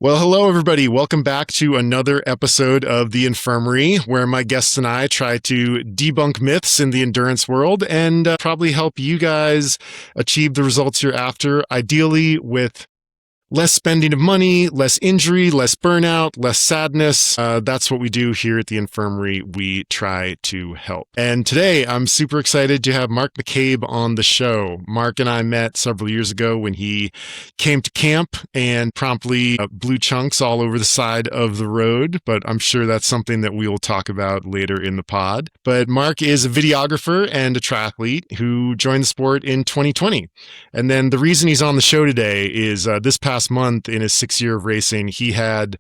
Well, hello, everybody. Welcome back to another episode of the Infirmary, where my guests and I try to debunk myths in the endurance world and probably help you guys achieve the results you're after, ideally with less spending of money, less injury, less burnout, less sadness. That's what we do here at the Infirmary. We try to help. And today I'm super excited to have Mark McCabe on the show. Mark and I met several years ago when he came to camp and promptly blew chunks all over the side of the road. But I'm sure that's something that we will talk about later in the pod. But Mark is a videographer and a triathlete who joined the sport in 2020. And then the reason he's on the show today is this past month in his 6 year of racing, he had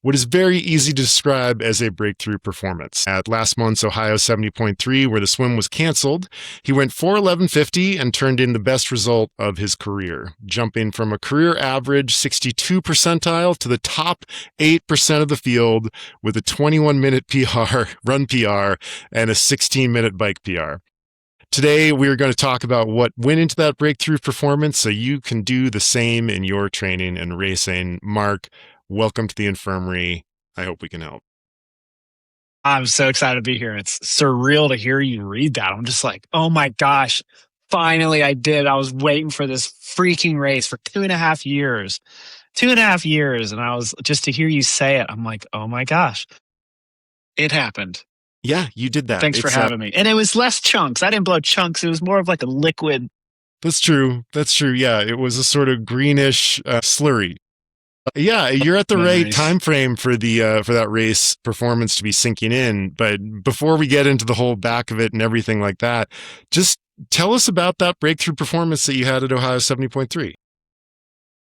what is very easy to describe as a breakthrough performance. At last month's Ohio 70.3, where the swim was canceled, he went 4:11.50 and turned in the best result of his career, jumping from a career average 62 percentile to the top 8% of the field with a 21-minute PR, run PR, and a 16-minute bike PR. Today, we're going to talk about what went into that breakthrough performance so you can do the same in your training and racing. Mark, welcome to the Infirmary. I hope we can help. I'm so excited to be here. It's surreal to hear you read that. I'm just like, oh my gosh, finally I did. I was waiting for this freaking race for 2.5 years. 2.5 years. And I was just to hear you say it, I'm like, oh my gosh, it happened. Yeah, you did that. Thanks for having me. And it was less chunks. I didn't blow chunks. It was more of like a liquid. That's true. Yeah, it was a sort of greenish slurry. Yeah, you're at the right time frame for the for that race performance to be sinking in. But before we get into the whole back of it and everything like that, just tell us about that breakthrough performance that you had at Ohio 70.3.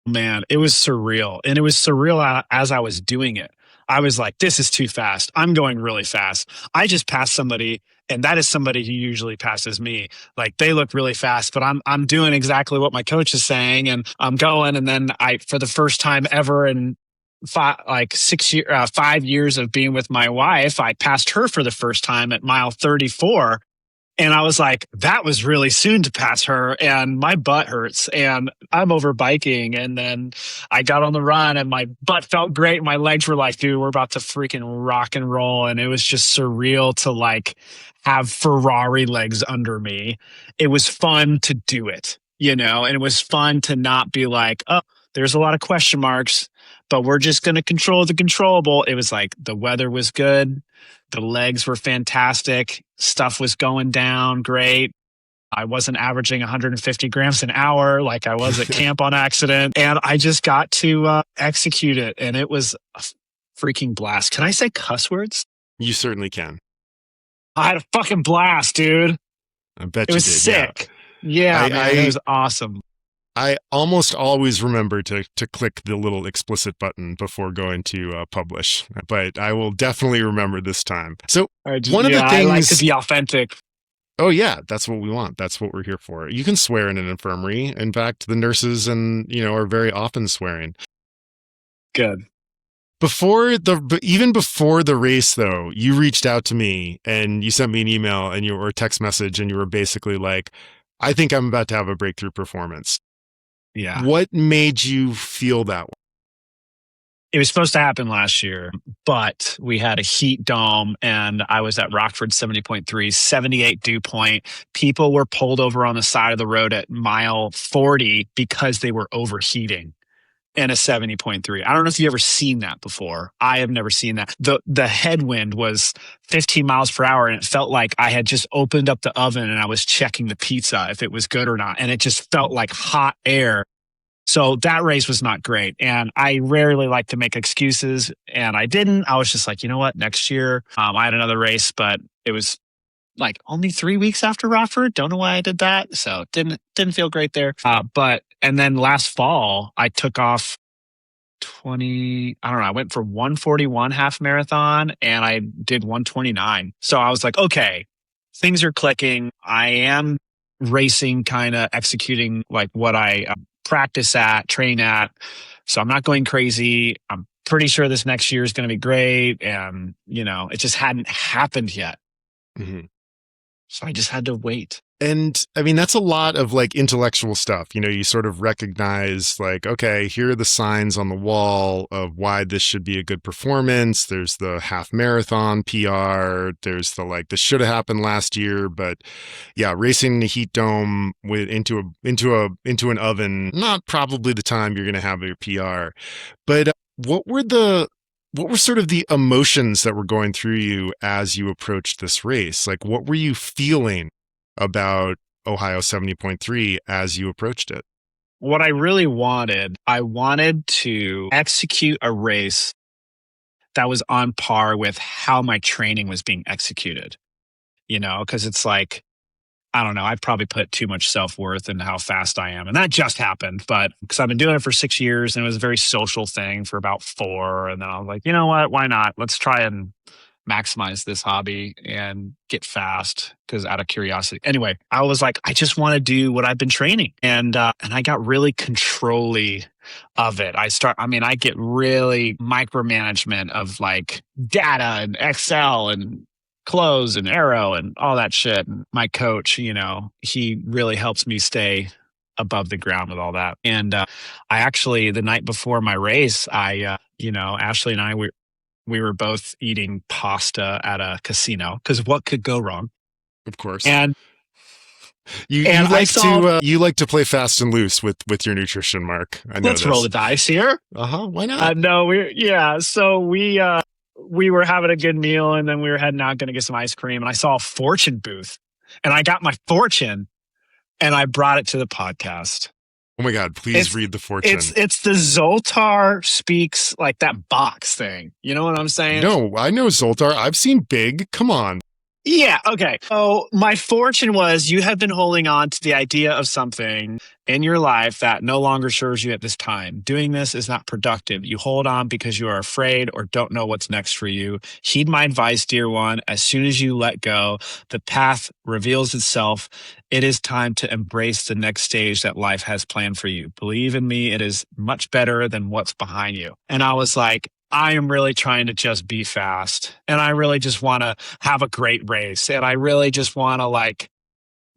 Man, it was surreal. And it was surreal as I was doing it. I was like, this is too fast. I'm going really fast. I just passed somebody, and that is somebody who usually passes me. Like, they look really fast, but I'm doing exactly what my coach is saying, and I'm going. And then for the first time ever in 5 years of being with my wife, I passed her for the first time at mile 34. And I was like, that was really soon to pass her, and my butt hurts, and I'm over biking. And then I got on the run, and my butt felt great. And my legs were like, dude, we're about to freaking rock and roll. And it was just surreal to like have Ferrari legs under me. It was fun to do it, and it was fun to not be like, oh, there's a lot of question marks, but we're just going to control the controllable. It was like the weather was good. The legs were fantastic. Stuff was going down great. I wasn't averaging 150 grams an hour like I was at camp on accident. And I just got to execute it. And it was a freaking blast. Can I say cuss words? You certainly can. I had a fucking blast, dude. I bet it you was did. Sick. Yeah, man, it was awesome. I almost always remember to click the little explicit button before going to publish, but I will definitely remember this time. So one of the things I like to be authentic. Oh yeah, that's what we want. That's what we're here for. You can swear in an infirmary. In fact, the nurses are very often swearing. Good. Even before the race, though, you reached out to me and you sent me an email or a text message, and you were basically like, "I think I'm about to have a breakthrough performance." Yeah. What made you feel that way? It was supposed to happen last year, but we had a heat dome, and I was at Rockford 70.3, 78 dew point. People were pulled over on the side of the road at mile 40 because they were overheating in a 70.3. I don't know if you've ever seen that before. I have never seen that. The headwind was 15 miles per hour, and it felt like I had just opened up the oven and I was checking the pizza if it was good or not. And it just felt like hot air. So that race was not great. And I rarely like to make excuses, and I didn't. I was just like, you know what? Next year, I had another race, but it was like only 3 weeks after Rockford. Don't know why I did that. So didn't feel great there. And then last fall, I took off I went for 141 half marathon, and I did 129. So I was like, okay, things are clicking. I am racing, kind of executing like what I practice at, train at. So I'm not going crazy. I'm pretty sure this next year is going to be great. And, it just hadn't happened yet. Mm-hmm. So I just had to wait. And I mean, that's a lot of like intellectual stuff. You sort of recognize like, okay, here are the signs on the wall of why this should be a good performance. There's the half marathon PR. There's the like, this should have happened last year, but yeah, racing in a heat dome into an oven, not probably the time you're going to have your PR. But what were sort of the emotions that were going through you as you approached this race? Like, what were you feeling about Ohio 70.3 as you approached it? What I really wanted, I wanted to execute a race that was on par with how my training was being executed, because it's like, I don't know, I've probably put too much self-worth in how fast I am. And that just happened, but because I've been doing it for 6 years and it was a very social thing for about 4. And then I was like, you know what, why not? Let's try and maximize this hobby and get fast because out of curiosity. Anyway, I was like, I just want to do what I've been training. And I got really control-y of it. I get really micromanagement of like data and Excel and clothes and Aero and all that shit. And my coach, he really helps me stay above the ground with all that. And I actually, the night before my race, Ashley and I, we were both eating pasta at a casino because what could go wrong? Of course. And you like to play fast and loose with your nutrition, Mark. I know. Let's roll the dice here. Why not? So we were having a good meal and then we were heading out going to get some ice cream and I saw a fortune booth and I got my fortune and I brought it to the podcast. Oh my God, please read the fortune. It's the Zoltar Speaks, like that box thing. You know what I'm saying? No, I know Zoltar. I've seen Big. Come on. Yeah, okay. So my fortune was you have been holding on to the idea of something in your life that no longer serves you at this time. Doing this is not productive. You hold on because you are afraid or don't know what's next for you. Heed my advice, dear one. As soon as you let go, the path reveals itself. It is time to embrace the next stage that life has planned for you. Believe in me, it is much better than what's behind you. And I was like, I am really trying to just be fast and I really just want to have a great race and I really just want to like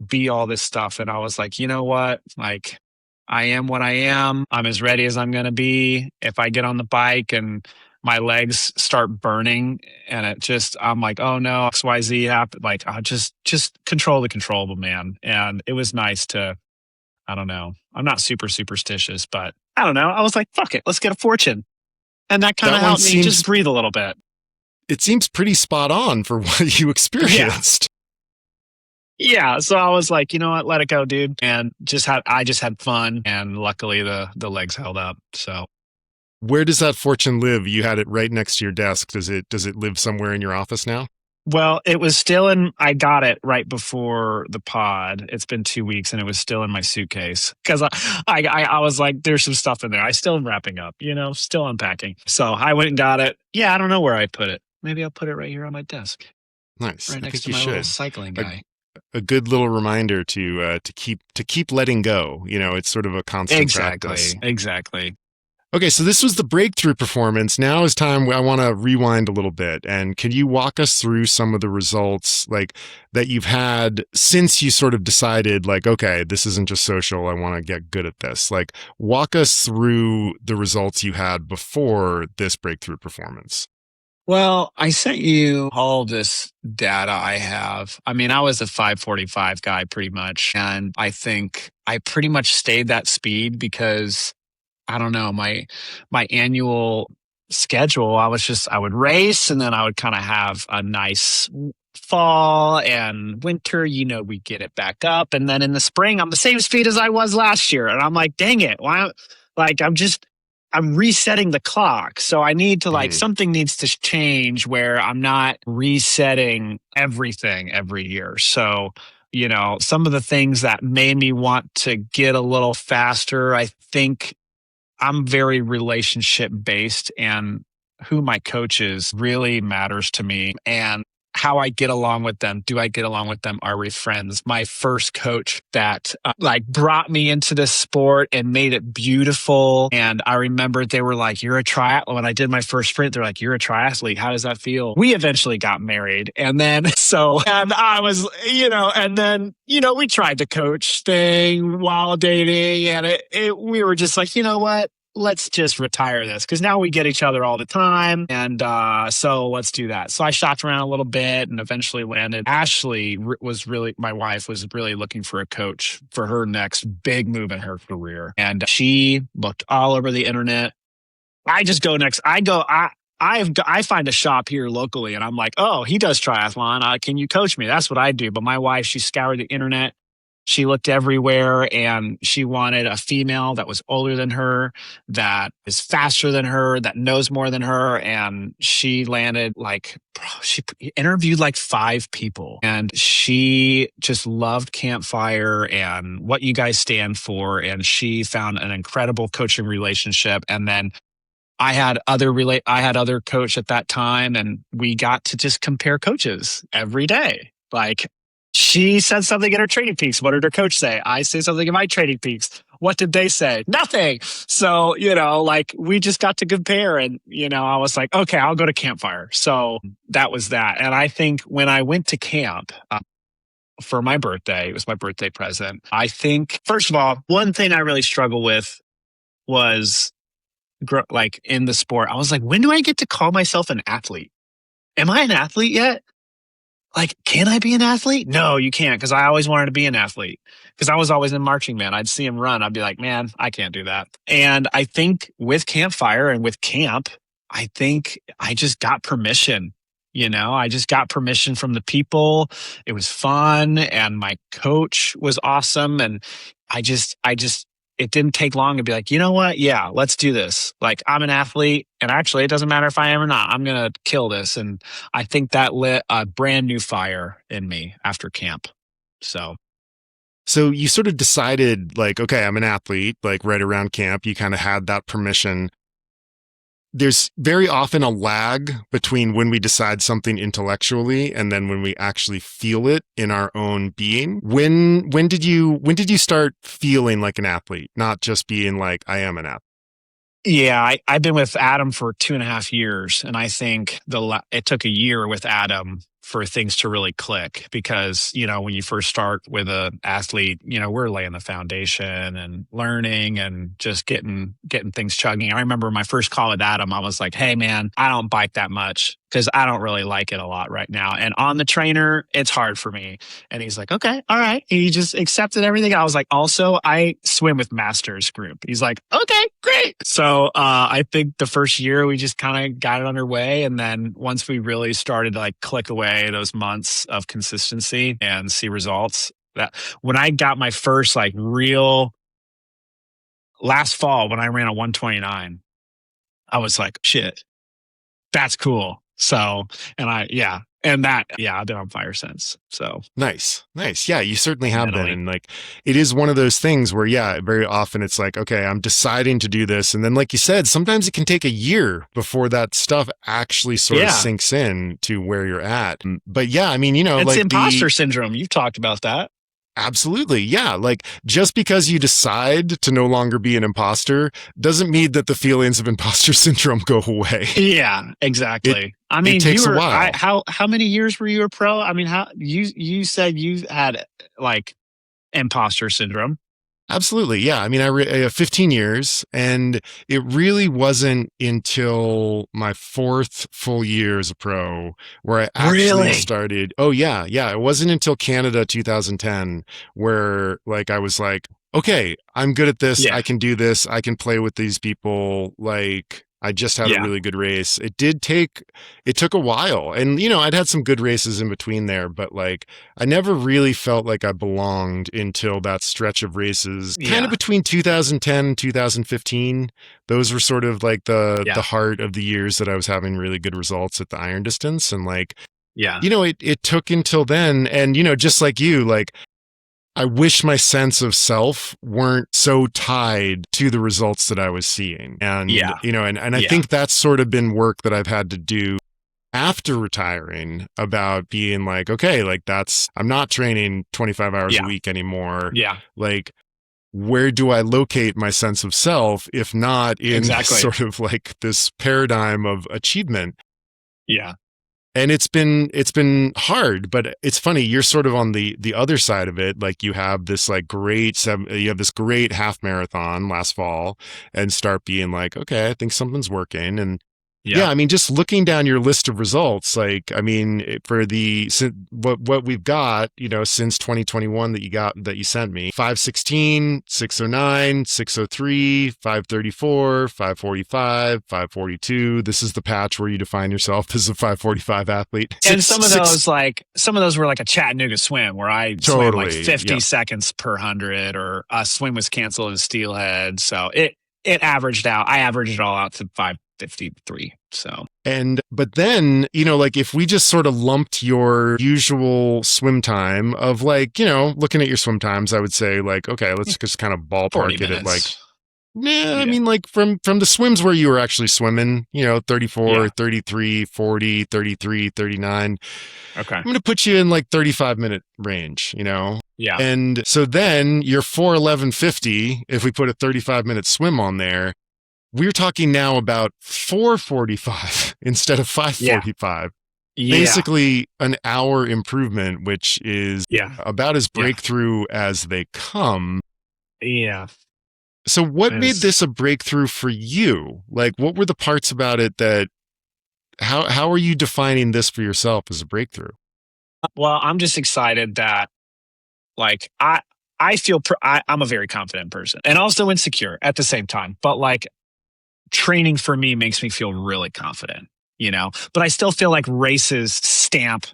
be all this stuff. And I was like, you know what? Like I am what I am. I'm as ready as I'm going to be. If I get on the bike and my legs start burning and I'm like, oh no, XYZ happened. Like I'll just control the controllable, man. And it was nice to, I don't know. I'm not super superstitious, but I don't know. I was like, fuck it. Let's get a fortune. And that kind of helped me just breathe a little bit. It seems pretty spot on for what you experienced. Yeah. So I was like, you know what? Let it go, dude. And I just had fun. And luckily the legs held up. So where does that fortune live? You had it right next to your desk. Does it live somewhere in your office now? Well, it was I got it right before the pod. It's been 2 weeks and it was still in my suitcase because I was like, there's some stuff in there. I still am wrapping up, still unpacking. So I went and got it. Yeah, I don't know where I put it. Maybe I'll put it right here on my desk. Nice. Right next to my little cycling guy. A good little reminder to keep letting go. It's sort of a constant practice. Exactly. Okay, so this was the breakthrough performance. Now is time I want to rewind a little bit. And can you walk us through some of the results like that you've had since you sort of decided like, okay, this isn't just social. I want to get good at this. Like walk us through the results you had before this breakthrough performance. Well, I sent you all this data I have. I mean, I was a 5:45 guy pretty much. And I think I pretty much stayed that speed because I don't know, my annual schedule, I would race and then I would kind of have a nice fall and winter, we get it back up. And then in the spring, I'm the same speed as I was last year. And I'm like, dang it. Why? Like, I'm resetting the clock. So I need to something needs to change where I'm not resetting everything every year. So, some of the things that made me want to get a little faster, I think I'm very relationship based and who my coach is really matters to me. And how I get along with them. Do I get along with them? Are we friends? My first coach that like brought me into this sport and made it beautiful. And I remember they were like, you're a triathlete. When I did my first sprint, they're like, you're a triathlete. How does that feel? We eventually got married. And then, and I was, and then, we tried the coach thing while dating, and we were just like, you know what? Let's just retire this, because now we get each other all the time. And so let's do that. So I shopped around a little bit and eventually landed. Ashley my wife was really looking for a coach for her next big move in her career. And she looked all over the internet. I find a shop here locally and I'm like, oh, he does triathlon. Can you coach me? That's what I do. But my wife, she scoured the internet. She looked everywhere and she wanted a female that was older than her, that is faster than her, that knows more than her. And she landed she interviewed like 5 people, and she just loved Campfire and what you guys stand for. And she found an incredible coaching relationship. And then I had other coach at that time, and we got to just compare coaches every day. Like, she said something in her TrainingPeaks. What did her coach say? I say something in my TrainingPeaks. What did they say? Nothing. So, we just got to compare, and, I was like, okay, I'll go to Campfire. So that was that. And I think when I went to camp for my birthday, it was my birthday present. I think, first of all, one thing I really struggle with was in the sport. I was like, when do I get to call myself an athlete? Am I an athlete yet? Like, can I be an athlete? No, you can't, because I always wanted to be an athlete, because I was always in marching band. I'd see him run. I'd be like, man, I can't do that. And I think with Campfire and with camp, I think I just got permission. I just got permission from the people. It was fun. And my coach was awesome. And it didn't take long to be like, you know what? Yeah, let's do this. Like, I'm an athlete, and actually it doesn't matter if I am or not. I'm going to kill this. And I think that lit a brand new fire in me after camp. So you sort of decided like, okay, I'm an athlete, like right around camp, you kind of had that permission. There's very often a lag between when we decide something intellectually and then when we actually feel it in our own being. When did you start feeling like an athlete, not just being like, I am an athlete? Yeah, I've been with Adam for 2.5 years, and I think it took a year with Adam for things to really click, because, when you first start with an athlete, we're laying the foundation and learning and just getting things chugging. I remember my first call with Adam, I was like, hey man, I don't bike that much because I don't really like it a lot right now. And on the trainer, it's hard for me. And he's like, okay, all right. He just accepted everything. I was like, also, I swim with Masters group. He's like, okay, great. So I think the first year we just kind of got it underway. And then once we really started to click away those months of consistency and see results, that when I got my first real last fall, when I ran a 129, I was like, shit, that's cool. So, I've been on fire since. So nice. Yeah, you certainly have been. And it is one of those things where, very often it's like, okay, I'm deciding to do this. And then, like you said, sometimes it can take a year before that stuff actually sort of sinks in to where you're at. But yeah, I mean, it's imposter syndrome. You've talked about that. Absolutely. Yeah. Just because you decide to no longer be an imposter doesn't mean that the feelings of imposter syndrome go away. Yeah, exactly. It takes a while. How many years were you a pro? I mean, how you said you had imposter syndrome. Absolutely. Yeah. I mean, I 15 years, and it really wasn't until my 4th full year as a pro where I actually started. Oh yeah. Yeah. It wasn't until Canada 2010 where I was like, okay, I'm good at this. Yeah. I can do this. I can play with these people. I just had a really good race. It took a while. And, I'd had some good races in between there, but I never really felt like I belonged until that stretch of races kind of between 2010 and 2015. Those were sort of the heart of the years that I was having really good results at the iron distance. And it took until then. And, just like you, I wish my sense of self weren't so tied to the results that I was seeing. And, I think that's sort of been work that I've had to do after retiring about being like, okay, like I'm not training 25 hours a week anymore. Yeah. Like, where do I locate my sense of self if not in sort of like this paradigm of achievement? Yeah. And it's been hard, but it's funny. You're sort of on the other side of it. Like you have this great half marathon last fall and start being like, okay, I think something's working. And yeah, I mean, just looking down your list of results, like, I mean, for what we've got, since 2021 that you sent me, 516, 609, 603, 534, 545, 542. This is the patch where you define yourself as a 545 athlete. And some of those were like a Chattanooga swim where I swam like 50 seconds per 100, or a swim was canceled in Steelhead. So it averaged out. I averaged it all out to 553. So, but then, like if we just sort of lumped your usual swim time of like, looking at your swim times, I would say like, okay, let's just kind of ballpark it at like, I mean, like from the swims where you were actually swimming, 34, 33, 40, 33, 39. Okay. I'm going to put you in like 35-minute range, Yeah. And so then your 4:11:50, if we put a 35-minute swim on there, we're talking now about 4:45 instead of 5:45. Yeah. Basically an hour improvement, which is about as breakthrough as they come. Yeah. So what made this a breakthrough for you? Like, what were the parts about it that, how are you defining this for yourself as a breakthrough? Well, I'm just excited that like, I feel I'm a very confident person and also insecure at the same time, but like, training for me makes me feel really confident, but I still feel like races stamp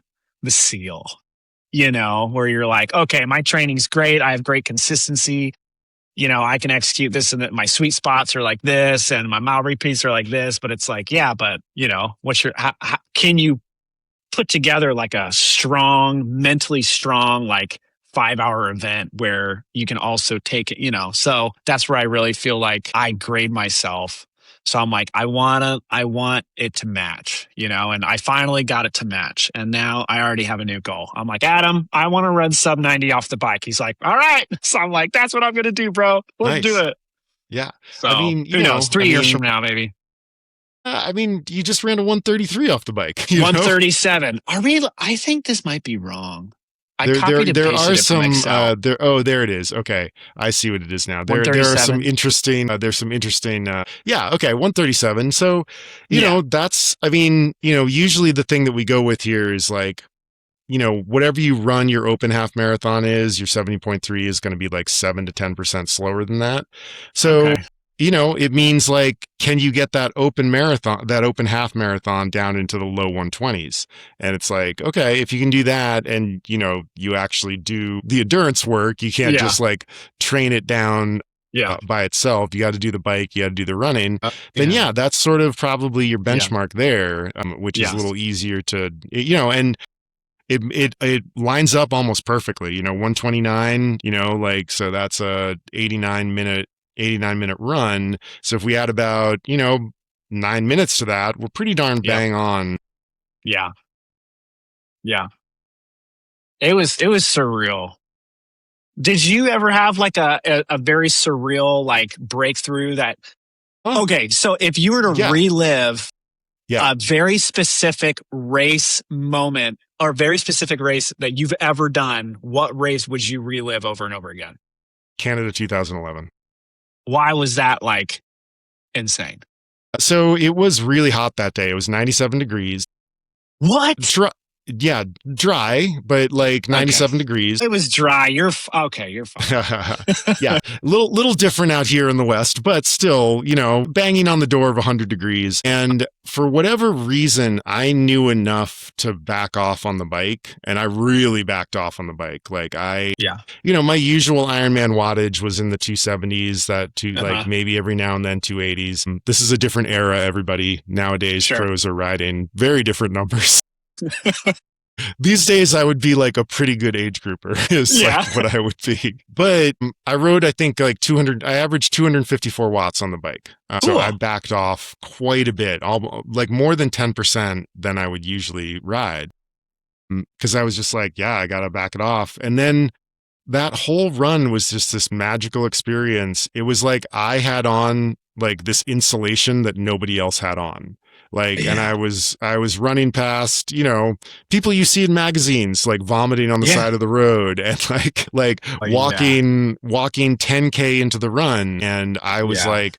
the seal, where you're like, okay, my training's great. I have great consistency. I can execute this and my sweet spots are like this and my mile repeats are like this, but it's like, yeah, but how can you put together like a mentally strong, like 5-hour event where you can also take it, so that's where I really feel like I grade myself. So I'm like, I want it to match, and I finally got it to match. And now I already have a new goal. I'm like, Adam, I want to run sub 90 off the bike. He's like, all right. So I'm like, that's what I'm going to do, bro. Let's do it. Yeah. So I mean, who knows? 3 years from now, maybe. I mean, you just ran a 133 off the bike. 137. Are we? I think this might be wrong. There are some. There it is. Okay, I see what it is now. There are some interesting. Yeah. Okay, 137. So, that's. I mean, usually the thing that we go with here is like, whatever you run your open half marathon is, your 70.3 is going to be like 7 to 10% slower than that. So. Okay. It means like, can you get that open half marathon down into the low 120s? And it's like, okay, if you can do that and, you actually do the endurance work, you can't just like train it down by itself. You got to do the bike, you got to do the running. Then that's sort of probably your benchmark there, which is a little easier to, and it lines up almost perfectly, 129, like, so that's a 89-minute run. So if we add about, 9 minutes to that, we're pretty darn bang on. Yeah. Yeah. It was surreal. Did you ever have like a very surreal like breakthrough that, okay, so if you were to relive a very specific race moment or very specific race that you've ever done, what race would you relive over and over again? Canada 2011. Why was that like insane? So it was really hot that day. It was 97 degrees. What? Dry, but like 97 degrees. It was dry. You're okay. You're fine. Yeah, little different out here in the West, but still, banging on the door of 100 degrees. And for whatever reason, I knew enough to back off on the bike, and I really backed off on the bike. Like my usual Ironman wattage was in the 270s, like maybe every now and then 280s. This is a different era. Everybody nowadays, pros are riding very different numbers. These days, I would be like a pretty good age grouper is Yeah. like what I would be. But I rode, I think like 200, I averaged 254 watts on the bike. So I Cool. backed off quite a bit, like more than 10% than I would usually ride. Because I was just like, yeah, I got to back it off. And then that whole run was just this magical experience. It was like I had on like this insulation that nobody else had on. Like, and Yeah. I was running past, people you see in magazines, like vomiting on the Yeah. side of the road and like Oh, yeah. walking 10K into the run. And I was Yeah. like,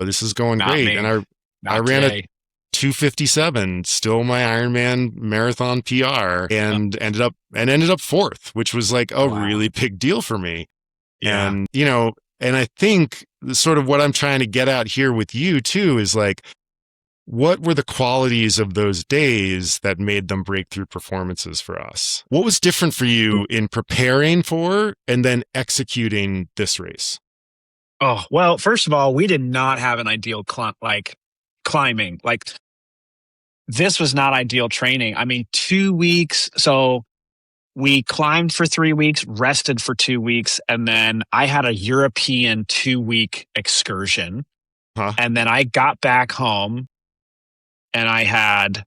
oh, this is going Not great. me. And I Not ran a today. 257, still my Ironman marathon PR, and ended up fourth, which was like a Wow. really big deal for me. Yeah. And, and I think sort of what I'm trying to get at here with you too is like, what were the qualities of those days that made them breakthrough performances for us? What was different for you in preparing for and then executing this race? Oh, well, first of all, we did not have an ideal climbing. Like this was not ideal training. I mean, 2 weeks. So we climbed for 3 weeks, rested for 2 weeks, and then I had a European 2 week excursion. Huh? And then I got back home and I had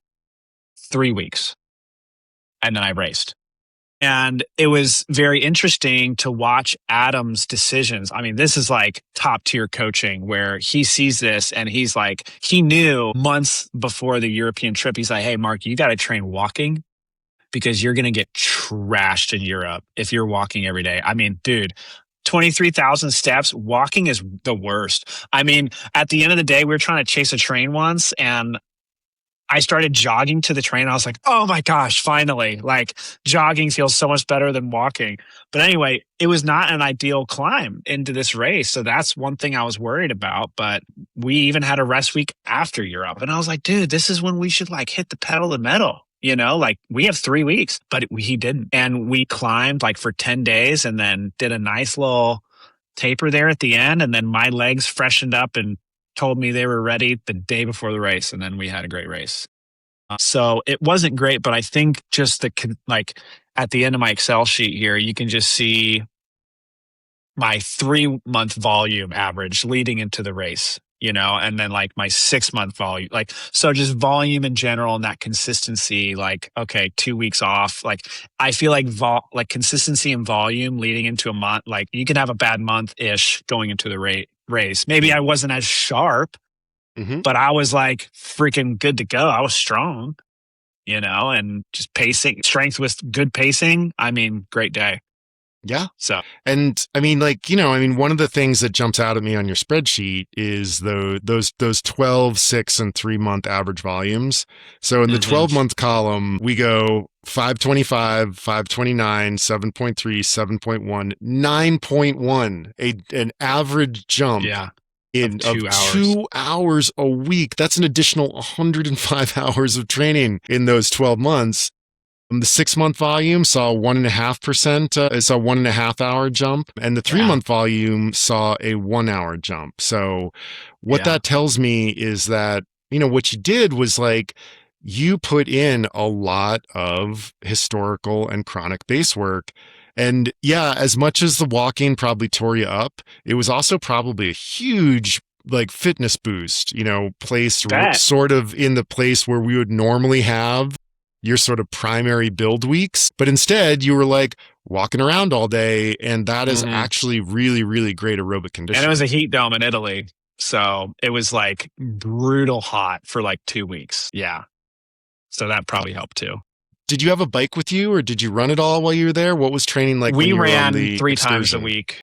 3 weeks and then I raced. And it was very interesting to watch Adam's decisions. I mean, this is like top tier coaching where he sees this and he's like, he knew months before the European trip, he's like, hey, Mark, you got to train walking because you're going to get trashed in Europe if you're walking every day. I mean, dude, 23,000 steps, walking is the worst. I mean, at the end of the day, we were trying to chase a train once and I started jogging to the train. I was like, oh my gosh, finally. Like jogging feels so much better than walking. But anyway, it was not an ideal climb into this race. So that's one thing I was worried about. But we even had a rest week after Europe. And I was like, dude, this is when we should like hit the pedal to the metal. Like we have 3 weeks, but he didn't. And we climbed like for 10 days and then did a nice little taper there at the end. And then my legs freshened up and told me they were ready the day before the race. And then we had a great race. So it wasn't great, but I think just like at the end of my Excel sheet here, you can just see my 3 month volume average leading into the race, and then like my 6 month volume, like, so just volume in general and that consistency, like, okay, 2 weeks off. Like, I feel like consistency and volume leading into a month, like you can have a bad month ish going into the race. Maybe I wasn't as sharp, but I was like freaking good to go. I was strong, and just pacing, strength with good pacing. I mean, great day. Yeah. So, and I mean, one of the things that jumps out at me on your spreadsheet is those 12, 6, and 3 month average volumes. So in the 12-month column, we go 525, 529, 7.3, 7.1, 9.1, an average jump. Yeah. Of 2 hours a week. That's an additional 105 hours of training in those 12 months. The 6-month volume saw 1.5%, it saw 1.5 hour jump, and the 3-month volume saw a 1 hour jump. So what that tells me is that, what you did was like, you put in a lot of historical and chronic base work. And yeah, as much as the walking probably tore you up, it was also probably a huge like fitness boost, placed sort of in the place where we would normally have your sort of primary build weeks. But instead you were like walking around all day. And that is actually really, really great aerobic condition. And it was a heat dome in Italy. So it was like brutal hot for like 2 weeks. Yeah. So that probably helped too. Did you have a bike with you or did you run it all while you were there? What was training like? We when you ran were on the 3 excursion? times a week.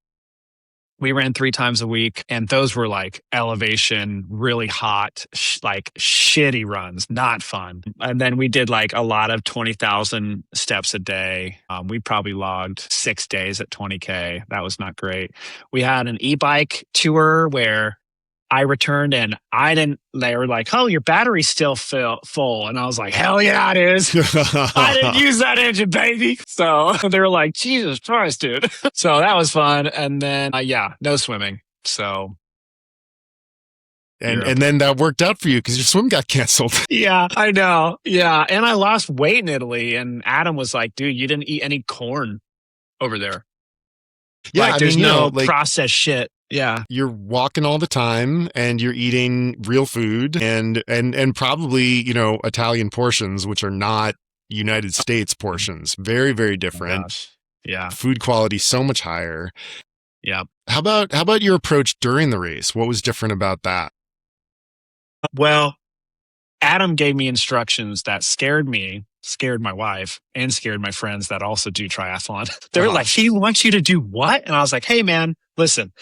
We ran 3 times a week and those were like elevation, really hot, like shitty runs, not fun. And then we did like a lot of 20,000 steps a day. We probably logged 6 days at 20K. That was not great. We had an e-bike tour where I returned and they were like, oh, your battery's still full. And I was like, hell yeah, it is. I didn't use that engine, baby. So they were like, Jesus Christ, dude. So that was fun. And then, no swimming. So. And then that worked out for you because your swim got canceled. Yeah, I know. Yeah. And I lost weight in Italy. And Adam was like, dude, you didn't eat any corn over there. Yeah, like, I there's mean, no like, processed shit. Yeah. you're walking all the time and you're eating real food and probably, Italian portions, which are not United States portions. Very, very different. Gosh. Yeah. Food quality so much higher. Yeah. How about your approach during the race? What was different about that? Well, Adam gave me instructions that scared me, scared my wife, and scared my friends that also do triathlon. They were like, he wants you to do what? And I was like, hey, man, listen,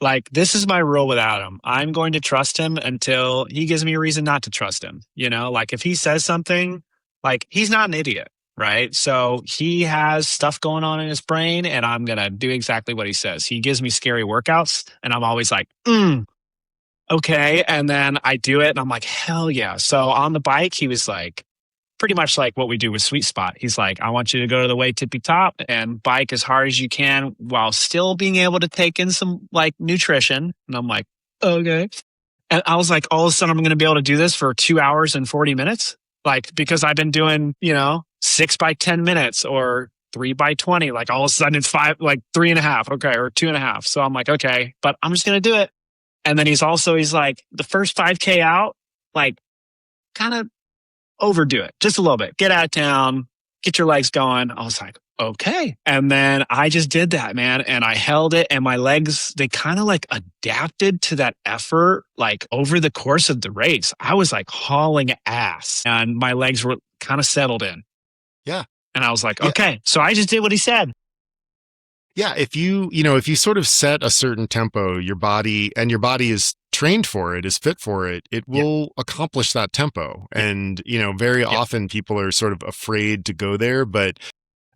like, this is my rule with Adam. I'm going to trust him until he gives me a reason not to trust him. Like, if he says something, like, he's not an idiot, right? So he has stuff going on in his brain, and I'm going to do exactly what he says. He gives me scary workouts, and I'm always like, okay. And then I do it and I'm like, hell yeah. So on the bike, he was like, pretty much like what we do with Sweet Spot. He's like, I want you to go to the way tippy top and bike as hard as you can while still being able to take in some like nutrition. And I'm like, okay. And I was like, all of a sudden I'm going to be able to do this for 2 hours and 40 minutes. Like, because I've been doing, 6 by 10 minutes or 3 by 20. Like all of a sudden it's 3.5. Okay. Or 2.5. So I'm like, okay, but I'm just going to do it. And then he's like, the first 5K out, like, kind of overdo it just a little bit. Get out of town, get your legs going. I was like, okay. And then I just did that, man. And I held it and my legs, they kind of like adapted to that effort, like over the course of the race. I was like hauling ass and my legs were kind of settled in. Yeah. And I was like, okay. So I just did what he said. Yeah, if you sort of set a certain tempo, your body is trained for it, is fit for it, it will accomplish that tempo. And, very often people are sort of afraid to go there, but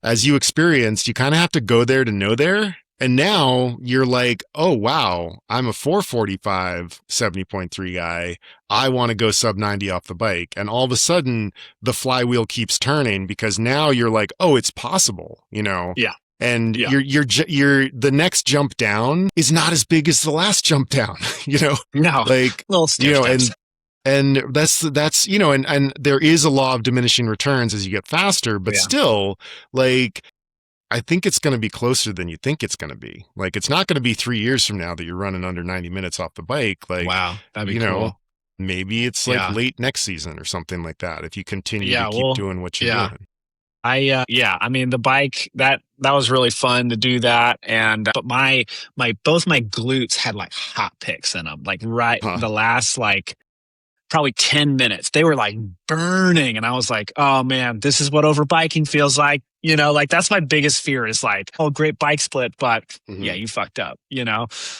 as you experienced, you kind of have to go there to know there. And now you're like, oh, wow, I'm a 445 70.3 guy. I want to go sub 90 off the bike. And all of a sudden the flywheel keeps turning because now you're like, oh, it's possible, Yeah. And you're the next jump down is not as big as the last jump down, No, like, little stiff and that's, and there is a law of diminishing returns as you get faster, but still, like, I think it's going to be closer than you think it's going to be. Like, it's not going to be 3 years from now that you're running under 90 minutes off the bike. Like, wow, that'd be cool. Maybe it's like late next season or something like that. If you continue to keep doing what you're doing. I mean, the bike, that was really fun to do that. And, but both my glutes had like hot picks in them, like the last, like probably 10 minutes, they were like burning. And I was like, oh man, this is what overbiking feels like. Like that's my biggest fear is like, oh, great bike split, but you fucked up,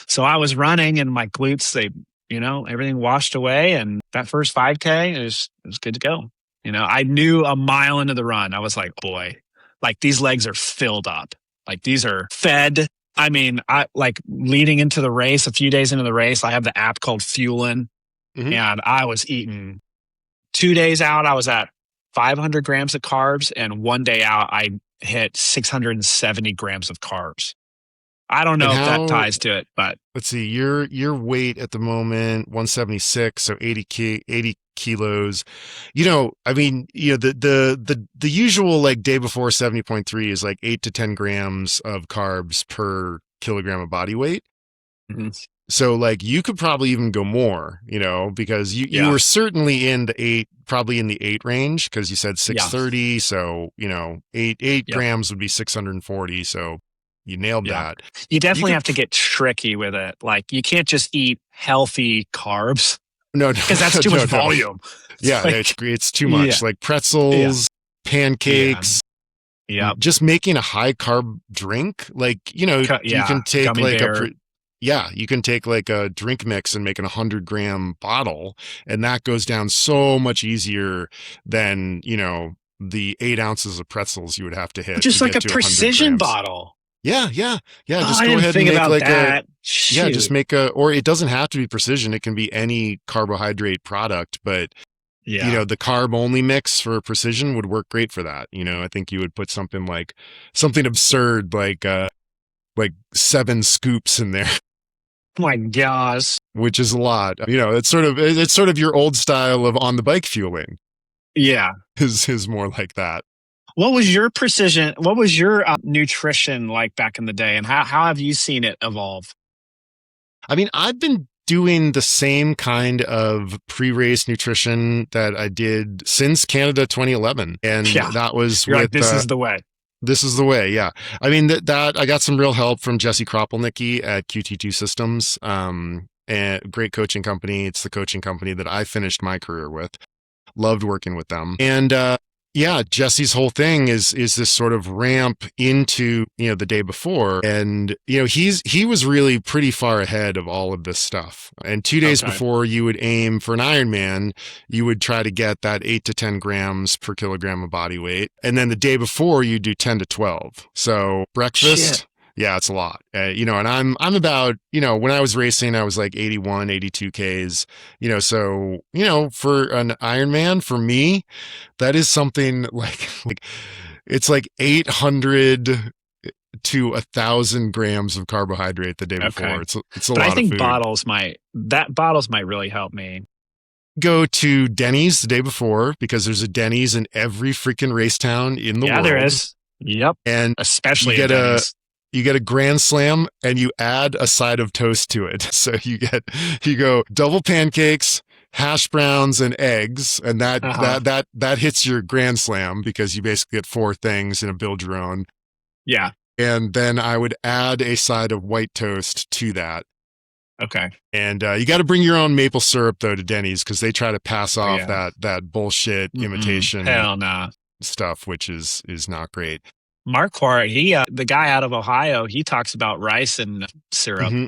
So I was running and my glutes, they, everything washed away. And that first 5K, it was good to go. I knew a mile into the run, I was like, boy, like these legs are filled up. Like these are fed. I mean, I like leading into the race, a few days into the race, I have the app called Fuelin and I was eating 2 days out. I was at 500 grams of carbs and 1 day out, I hit 670 grams of carbs. I don't know if that ties to it, but let's see, your weight at the moment, 176, so 80 kilos. I mean, the usual like day before 70.3 is like 8 to 10 grams of carbs per kilogram of body weight. So like you could probably even go more, because you were certainly in the probably in the 8 range because you said 630. So, 8 grams would be 640. So you nailed that. You definitely have to get tricky with it. Like you can't just eat healthy carbs. No, because that's too much volume. Yeah, like, it's too much. Like pretzels, pancakes. Yeah. Just making a high carb drink. Like, you can take gummy like bear. you can take like a drink mix and make an 100-gram bottle. And that goes down so much easier than, the 8 ounces of pretzels you would have to hit. Just like a precision bottle. Yeah. Just I go didn't ahead think and make about like that. just make or it doesn't have to be precision. It can be any carbohydrate product, but the carb only mix for precision would work great for that. I think you would put something absurd, like 7 scoops in there. Oh my gosh. which is a lot. It's sort of your old style of on the bike fueling. Yeah. Is more like that. What was your precision? What was your nutrition like back in the day, and how have you seen it evolve? I mean, I've been doing the same kind of pre-race nutrition that I did since Canada 2011, and that was You're like, this is the way. This is the way, yeah. I mean that I got some real help from Jesse Kropelnicki at QT2 Systems, and great coaching company. It's the coaching company that I finished my career with. Loved working with them, and Jesse's whole thing is this sort of ramp into the day before, and he was really pretty far ahead of all of this stuff. And 2 days before you would aim for an Ironman, you would try to get that 8 to 10 grams per kilogram of body weight, and then the day before you do 10 to 12. So breakfast. Shit. Yeah, it's a lot. And I'm about, when I was racing, I was like 81, 82 Ks, so, for an Ironman, for me, that is something like it's like 800 to 1,000 grams of carbohydrate the day before. It's a lot of food. I think bottles might really help me. Go to Denny's the day before, because there's a Denny's in every freaking race town in the world. Yeah, there is. Yep. And especially you get a Grand Slam and you add a side of toast to it. So you go double pancakes, hash browns, and eggs, and that hits your Grand Slam, because you basically get 4 things in a build your own. Yeah. And then I would add a side of white toast to that. Okay. And you got to bring your own maple syrup though to Denny's, because they try to pass off that bullshit imitation stuff, which is not great. Mark Quarry, the guy out of Ohio, he talks about rice and syrup. Mm-hmm.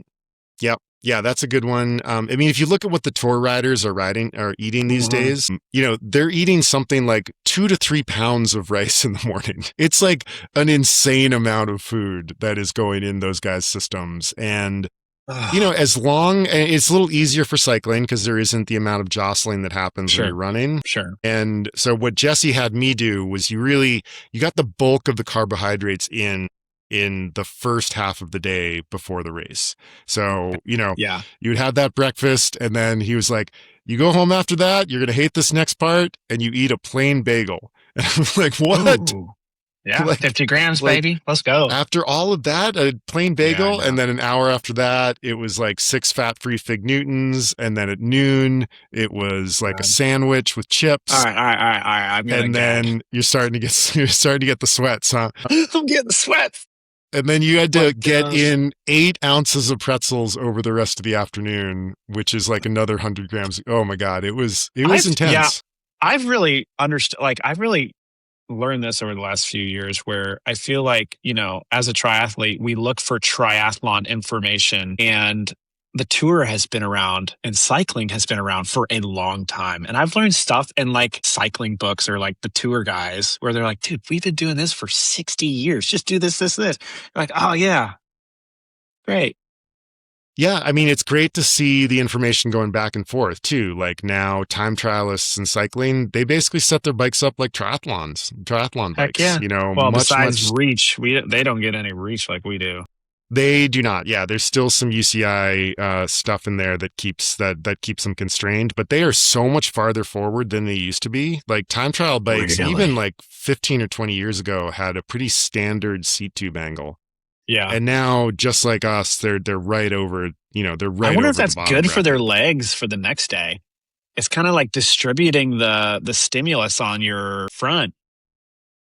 Yep. Yeah, that's a good one. I mean, if you look at what the tour riders are eating these days, they're eating something like 2 to 3 pounds of rice in the morning. It's like an insane amount of food that is going in those guys' systems. And it's a little easier for cycling because there isn't the amount of jostling that happens when you're running. Sure. And so what Jesse had me do was you got the bulk of the carbohydrates in the first half of the day before the race. So, you would have that breakfast, and then he was like, you go home after that, you're going to hate this next part, and you eat a plain bagel. And I was like, what? Ooh. Yeah, 50 grams, baby. Let's go. After all of that, a plain bagel, and then an hour after that, it was like 6 fat-free Fig Newtons, and then at noon, it was like a sandwich with chips. All right. And then you're starting to get the sweats, huh? I'm getting the sweats. And then you had to get in 8 ounces of pretzels over the rest of the afternoon, which is like another 100 grams. Oh my God, it was intense. Yeah, I've really understood. I've really learned this over the last few years, where I feel like, as a triathlete, we look for triathlon information, and the tour has been around and cycling has been around for a long time. And I've learned stuff in cycling books, or the tour guys, where they're like, dude, we've been doing this for 60 years. Just do this. You're like, oh yeah. Great. Yeah, I mean, it's great to see the information going back and forth too. Like now, time trialists in cycling, they basically set their bikes up like triathlon bikes. Yeah. Well, besides reach, they don't get any reach like we do. They do not. Yeah, there's still some UCI stuff in there that keeps them constrained, but they are so much farther forward than they used to be. Like time trial bikes, even like 15 or 20 years ago, had a pretty standard seat tube angle. Yeah. And now, just like us, they're right over, they're right over. I wonder if that's good for their legs for the next day. It's kind of like distributing the stimulus on your front.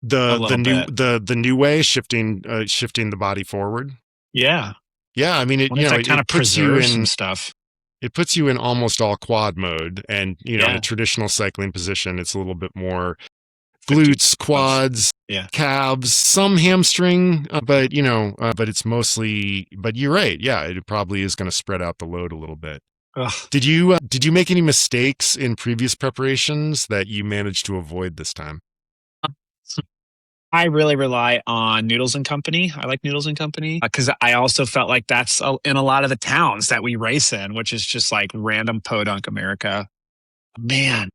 The new way, shifting the body forward. Yeah. Yeah. I mean, it kind of puts you in some stuff. It puts you in almost all quad mode, and in a traditional cycling position, it's a little bit more glutes, quads, calves, some hamstring, but it's mostly. But you're right. Yeah, it probably is going to spread out the load a little bit. Ugh. Did you make any mistakes in previous preparations that you managed to avoid this time? I really rely on Noodles and Company. I like Noodles and Company because I also felt like that's in a lot of the towns that we race in, which is just like random podunk America. Man,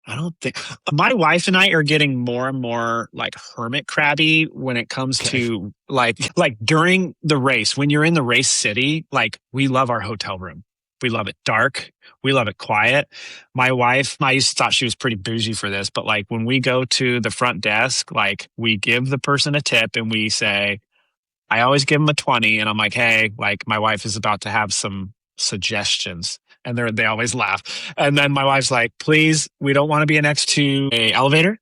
I don't think my wife and I are getting more and more like hermit crabby when it comes to like during the race, when you're in the race city, like we love our hotel room. We love it dark. We love it quiet. My wife, I used to thought she was pretty bougie for this, but like when we go to the front desk, like we give the person a tip and we say, I always give them a 20 and I'm like, hey, like my wife is about to have some suggestions. And they always laugh. And then my wife's like, please, we don't want to be next to a elevator.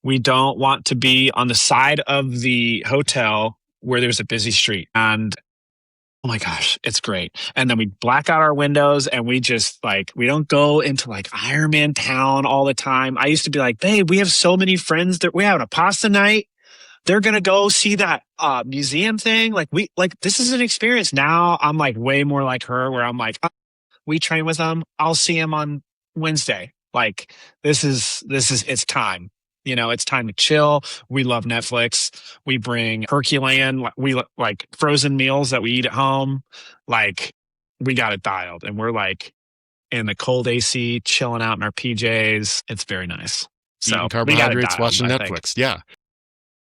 We don't want to be on the side of the hotel where there's a busy street. And oh my gosh, it's great. And then we black out our windows and we just like, we don't go into like Ironman town all the time. I used to be like, babe, we have so many friends that we have a pasta night. They're going to go see that museum thing. Like this is an experience. Now I'm like way more like her where I'm like, we train with them. I'll see them on Wednesday. Like this is, it's time. You know, it's time to chill. We love Netflix. We bring Herculean. We like frozen meals that we eat at home. Like we got it dialed and we're like in the cold AC, chilling out in our PJs. It's very nice. So eating carbohydrates, watching Netflix. Yeah.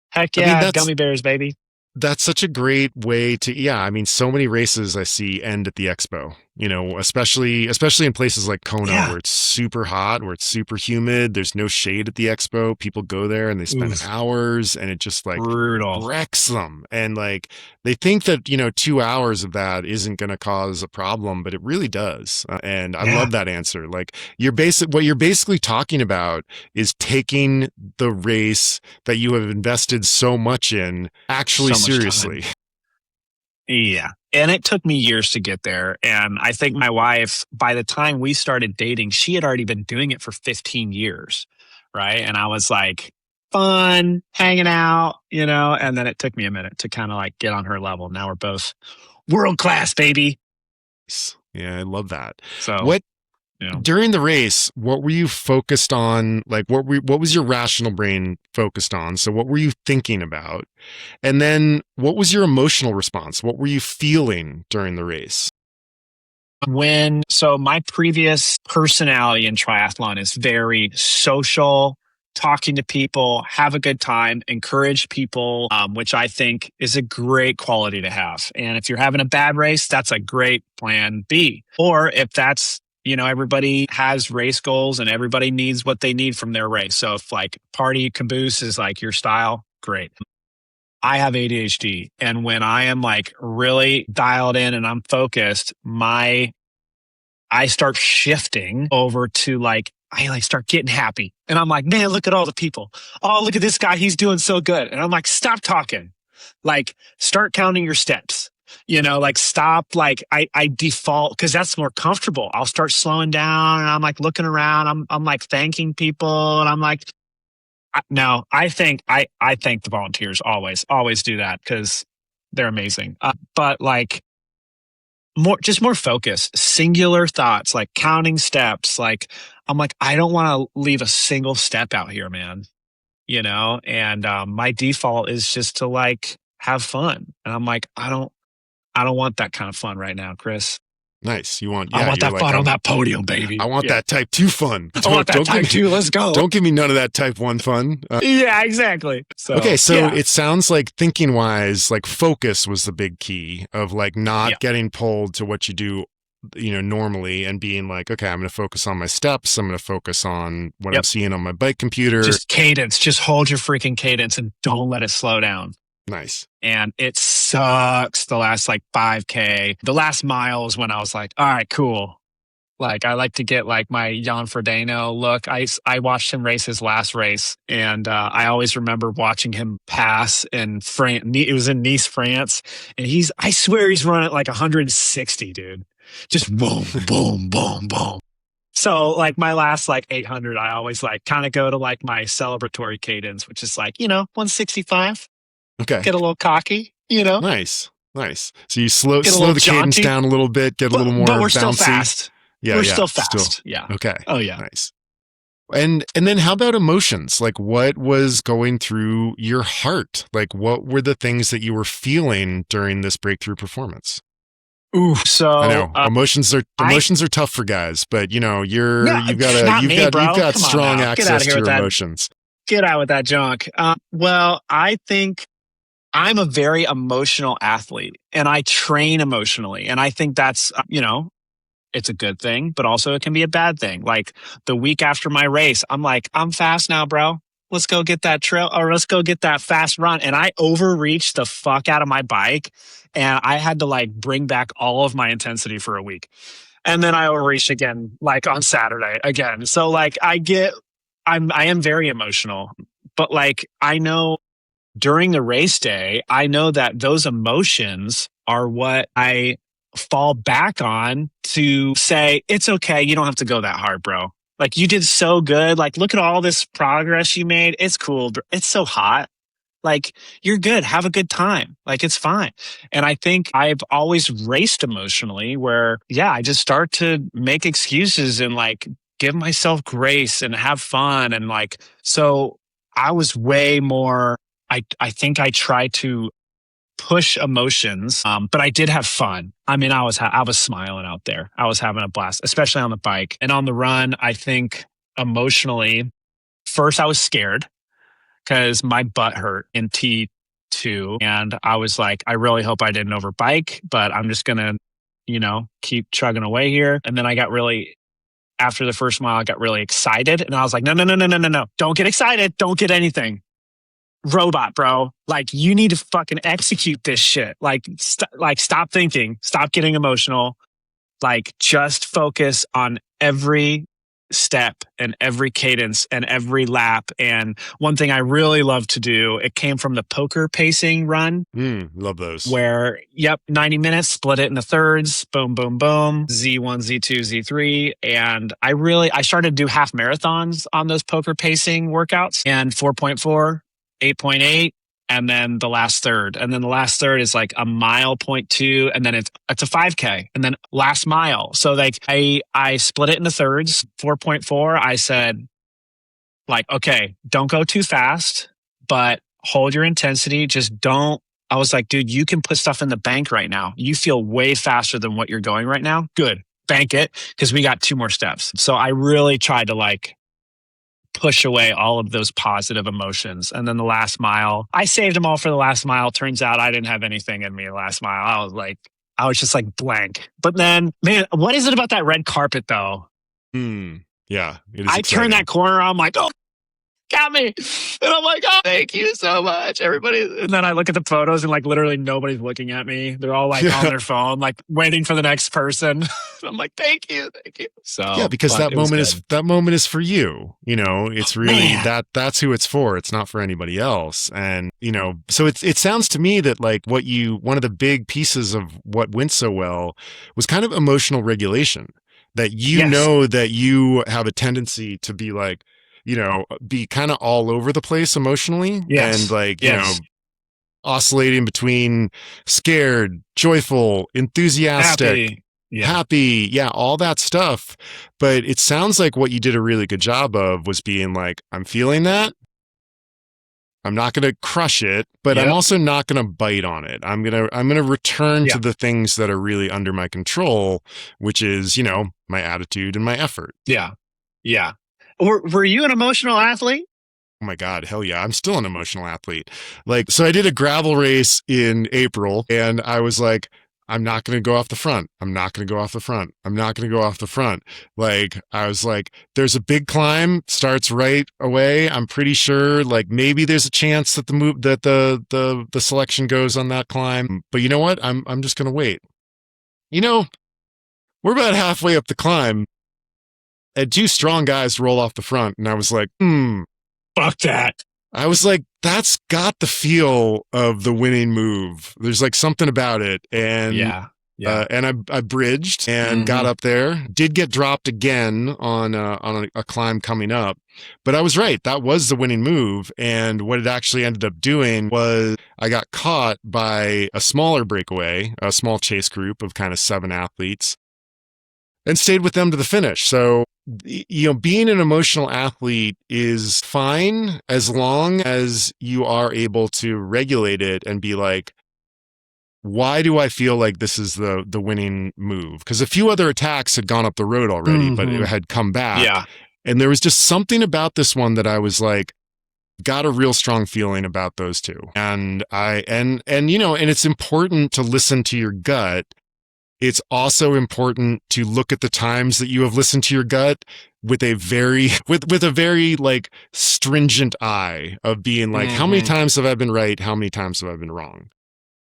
Heck yeah. Gummy bears, baby. That's such a great way to, yeah. I mean, so many races I see end at the expo, you know, especially in places like Kona where it's super hot, where it's super humid. There's no shade at the expo. People go there and they spend hours and it just like wrecks them. And like, they think that, you know, 2 hours of that isn't going to cause a problem, but it really does. And I love that answer. Like what you're basically talking about is taking the race that you have invested so much in actually seriously. Yeah. And it took me years to get there. And I think my wife, by the time we started dating, she had already been doing it for 15 years. Right. And I was like, fun, hanging out, you know, and then it took me a minute to kind of like get on her level. Now we're both world class, baby. Yeah. I love that. So during the race, what were you focused on? Like what was your rational brain focused on? So what were you thinking about? And then what was your emotional response? What were you feeling during the race? So my previous personality in triathlon is very social, talking to people, have a good time, encourage people, which I think is a great quality to have. And if you're having a bad race, that's a great plan B. Or if that's, you know, everybody has race goals and everybody needs what they need from their race. So if like party caboose is like your style, great. I have ADHD. And when I am like really dialed in and I'm focused, I start shifting over to like, I like start getting happy. And I'm like, man, look at all the people. Oh, look at this guy. He's doing so good. And I'm like, stop talking. Like start counting your steps. You know, like stop, like I default because that's more comfortable. I'll start slowing down and I'm like looking around. I'm like thanking people and I'm like, no, I thank the volunteers always do that because they're amazing. But like more focus, singular thoughts, like counting steps. Like I'm like, I don't want to leave a single step out here, man. You know, and my default is just to like have fun. And I'm like, I don't want that kind of fun right now, Chris. Nice. I want that fun on that podium, baby. I want that type 2 fun. I want that type 2. Let's go. Don't give me none of that type 1 fun. Yeah, exactly. So it sounds like thinking wise, like focus was the big key of like not getting pulled to what you do, you know, normally and being like, okay, I'm going to focus on my steps. I'm going to focus on what I'm seeing on my bike computer. Just cadence. Just hold your freaking cadence and don't let it slow down. Nice. And it sucks the last like 5K. The last mile is when I was like, all right, cool. Like I like to get like my Jan Frodeno look. I watched him race his last race and I always remember watching him pass in France. It was in Nice, France. And I swear he's running like 160, dude. Just boom, boom, boom, boom. So like my last like 800, I always like kind of go to like my celebratory cadence, which is like, you know, 165. Okay. Get a little cocky, you know? Nice. So you slow the cadence down a little bit, get a little more bouncy. But we're still fast. Yeah, we're still fast. Yeah. Okay. Oh, yeah. Nice. And then how about emotions? Like what was going through your heart? Like what were the things that you were feeling during this breakthrough performance? Ooh, so I know emotions are tough for guys, but you know you've got strong access to your emotions. Get out with that junk. Well, I think I'm a very emotional athlete and I train emotionally. And I think that's, you know, it's a good thing, but also it can be a bad thing. Like the week after my race, I'm like, I'm fast now, bro. Let's go get that trail, or let's go get that fast run. And I overreached the fuck out of my bike, and I had to like bring back all of my intensity for a week. And then I overreached again, like on Saturday again. So like I am very emotional, but like I know during the race day, I know that those emotions are what I fall back on to say, it's okay. You don't have to go that hard, bro. Like you did so good. Like, look at all this progress you made. It's cool. It's so hot. Like you're good. Have a good time. Like it's fine. And I think I've always raced emotionally where, yeah, I just start to make excuses and like give myself grace and have fun. And like, so I was way more, I think I tried to push emotions, but I did have fun. I mean, I was smiling out there. I was having a blast, especially on the bike and on the run. I think emotionally, first I was scared because my butt hurt in T2, and I was like, I really hope I didn't overbike, but I'm just gonna, keep chugging away here. And then after the first mile, I got really excited, and I was like, no, don't get excited, don't get anything. Robot, bro. Like you need to fucking execute this shit. Like stop thinking, stop getting emotional. Like just focus on every step and every cadence and every lap. And one thing I really love to do, it came from the poker pacing run. Love those. Where, 90 minutes, split it into thirds, boom, boom, boom, Z1, Z2, Z3. And I started to do half marathons on those poker pacing workouts, and 4.4, 8.8, and then the last third. And then the last third is like a mile, 0.2, and then it's a 5K, and then last mile. So like I split it into thirds, 4.4. I said, like, okay, don't go too fast, but hold your intensity. Just don't. I was like, dude, you can put stuff in the bank right now. You feel way faster than what you're going right now. Good. Bank it, because we got 2 more steps. So I really tried to like push away all of those positive emotions. And then the last mile, I saved them all for the last mile. Turns out I didn't have anything in me the last mile. I was just like blank. But then, man, what is it about that red carpet though? Yeah. I turned that corner. I'm like, oh, got me. And I'm like, oh, thank you so much, everybody. And then I look at the photos and like literally nobody's looking at me. They're all like on their phone, like waiting for the next person. I'm like, thank you. So yeah, because that moment is for you. It's really that's who it's for. It's not for anybody else. And so it sounds to me that like one of the big pieces of what went so well was kind of emotional regulation. That know that you have a tendency to be like, be kind of all over the place emotionally. Yes. And like, oscillating between scared, joyful, enthusiastic, happy. Yeah. All that stuff. But it sounds like what you did a really good job of was being like, I'm feeling that. I'm not going to crush it, but I'm also not going to bite on it. I'm going to return to the things that are really under my control, which is, my attitude and my effort. Yeah. Yeah. Were you an emotional athlete? Oh my God, hell yeah. I'm still an emotional athlete. Like, so I did a gravel race in April, and I was like, I'm not going to go off the front. I'm not going to go off the front. I'm not going to go off the front. Like, I was like, there's a big climb, starts right away. I'm pretty sure like maybe there's a chance that the selection goes on that climb. But you know what? I'm just going to wait. We're about halfway up the climb, and 2 strong guys roll off the front. And I was like, fuck that. I was like, that's got the feel of the winning move. There's like something about it. And and I bridged and got up there, did get dropped again on a climb coming up, but I was right. That was the winning move. And what it actually ended up doing was I got caught by a smaller breakaway, a small chase group of kind of 7 athletes, and stayed with them to the finish. So, being an emotional athlete is fine as long as you are able to regulate it and be like, why do I feel like this is the winning move? Because a few other attacks had gone up the road already, but it had come back. Yeah. And there was just something about this one that I was like, got a real strong feeling about those 2. And and it's important to listen to your gut It's also important to look at the times that you have listened to your gut with a very with a very like stringent eye of being like, how many times have I been right? How many times have I been wrong?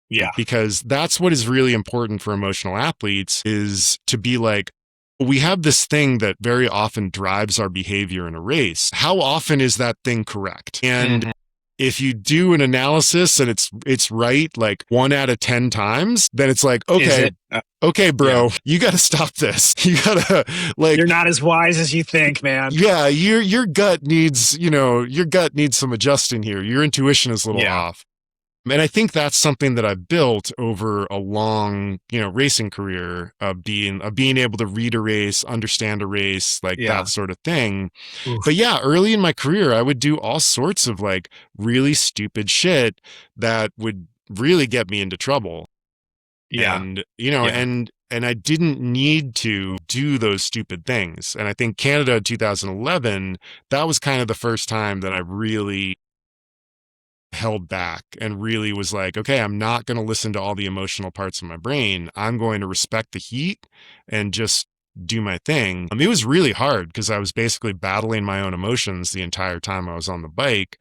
Yeah. Because that's what is really important for emotional athletes, is to be like, we have this thing that very often drives our behavior in a race. How often is that thing correct? And if you do an analysis and it's right like 1 out of 10 times, then it's like, okay, bro, you got to stop this. You got to like, you're not as wise as you think, man. Yeah, your gut needs, your gut needs some adjusting here. Your intuition is a little off. And I think that's something that I built over a long, racing career of being able to read a race, understand a race, like that sort of thing. Oof. But yeah, early in my career, I would do all sorts of like really stupid shit that would really get me into trouble. Yeah. And, and I didn't need to do those stupid things. And I think Canada 2011, that was kind of the first time that I really held back and really was like, okay, I'm not going to listen to all the emotional parts of my brain. I'm going to respect the heat and just do my thing. It was really hard because I was basically battling my own emotions the entire time I was on the bike.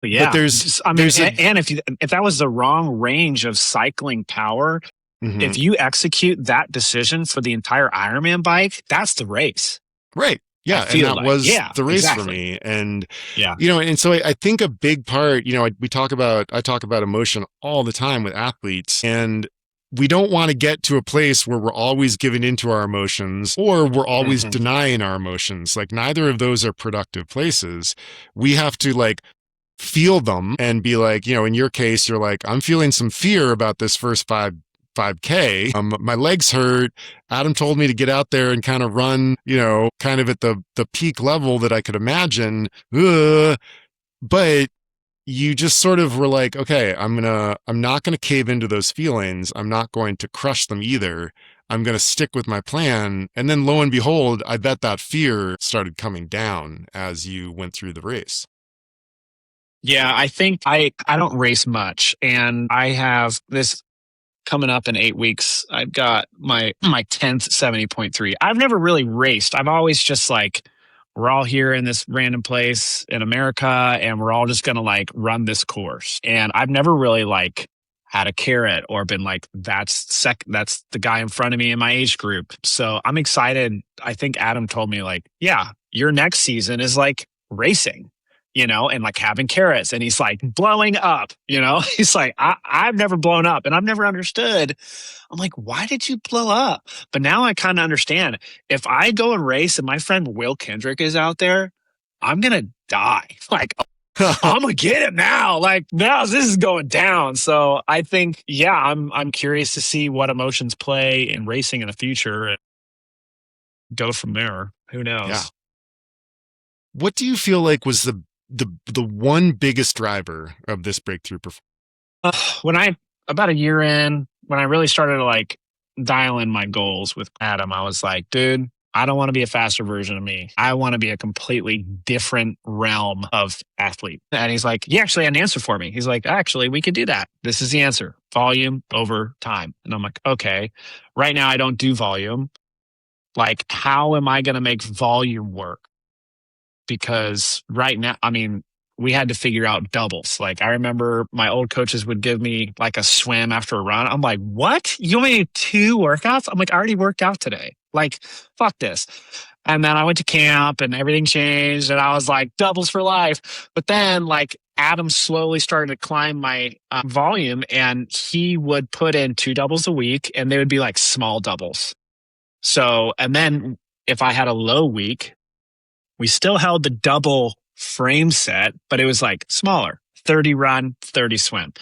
Yeah. But if that was the wrong range of cycling power, if you execute that decision for the entire Ironman bike, that's the race. Right. Yeah, and that was the race for me. And, and so I think a big part, I talk about emotion all the time with athletes, and we don't want to get to a place where we're always giving into our emotions or we're always denying our emotions. Like neither of those are productive places. We have to like feel them and be like, in your case, you're like, I'm feeling some fear about this first 5K. My legs hurt. Adam told me to get out there and kind of run, kind of at the peak level that I could imagine. But you just sort of were like, okay, I'm not going to cave into those feelings. I'm not going to crush them either. I'm going to stick with my plan. And then lo and behold, I bet that fear started coming down as you went through the race. Yeah, I think I don't race much, and I have this coming up in 8 weeks. I've got my 10th 70.3. I've never really raced. I've always just like, we're all here in this random place in America and we're all just going to like run this course. And I've never really like had a carrot or been like, that's the guy in front of me in my age group. So I'm excited. I think Adam told me like, yeah, your next season is like racing, and like having carrots, and he's like blowing up, he's like, I've never blown up and I've never understood. I'm like, why did you blow up? But now I kind of understand. If I go and race and my friend Will Kendrick is out there, I'm going to die. Like, I'm going to get it now. Like now this is going down. So I think, I'm curious to see what emotions play in racing in the future and go from there. Who knows? Yeah. What do you feel like was the one biggest driver of this breakthrough performance? About a year in, when I really started to like dial in my goals with Adam, I was like, dude, I don't want to be a faster version of me. I want to be a completely different realm of athlete. And he's like, you actually had an answer for me. He's like, actually, we could do that. This is the answer: volume over time. And I'm like, okay, right now I don't do volume. Like, how am I going to make volume work? Because right now, we had to figure out doubles. Like I remember my old coaches would give me like a swim after a run. I'm like, what? You want me to do 2 workouts? I'm like, I already worked out today. Like, fuck this. And then I went to camp and everything changed and I was like, doubles for life. But then like Adam slowly started to climb my volume, and he would put in 2 doubles a week and they would be like small doubles. So, and then if I had a low week, we still held the double frame set, but it was like smaller, 30 run, 30 swim.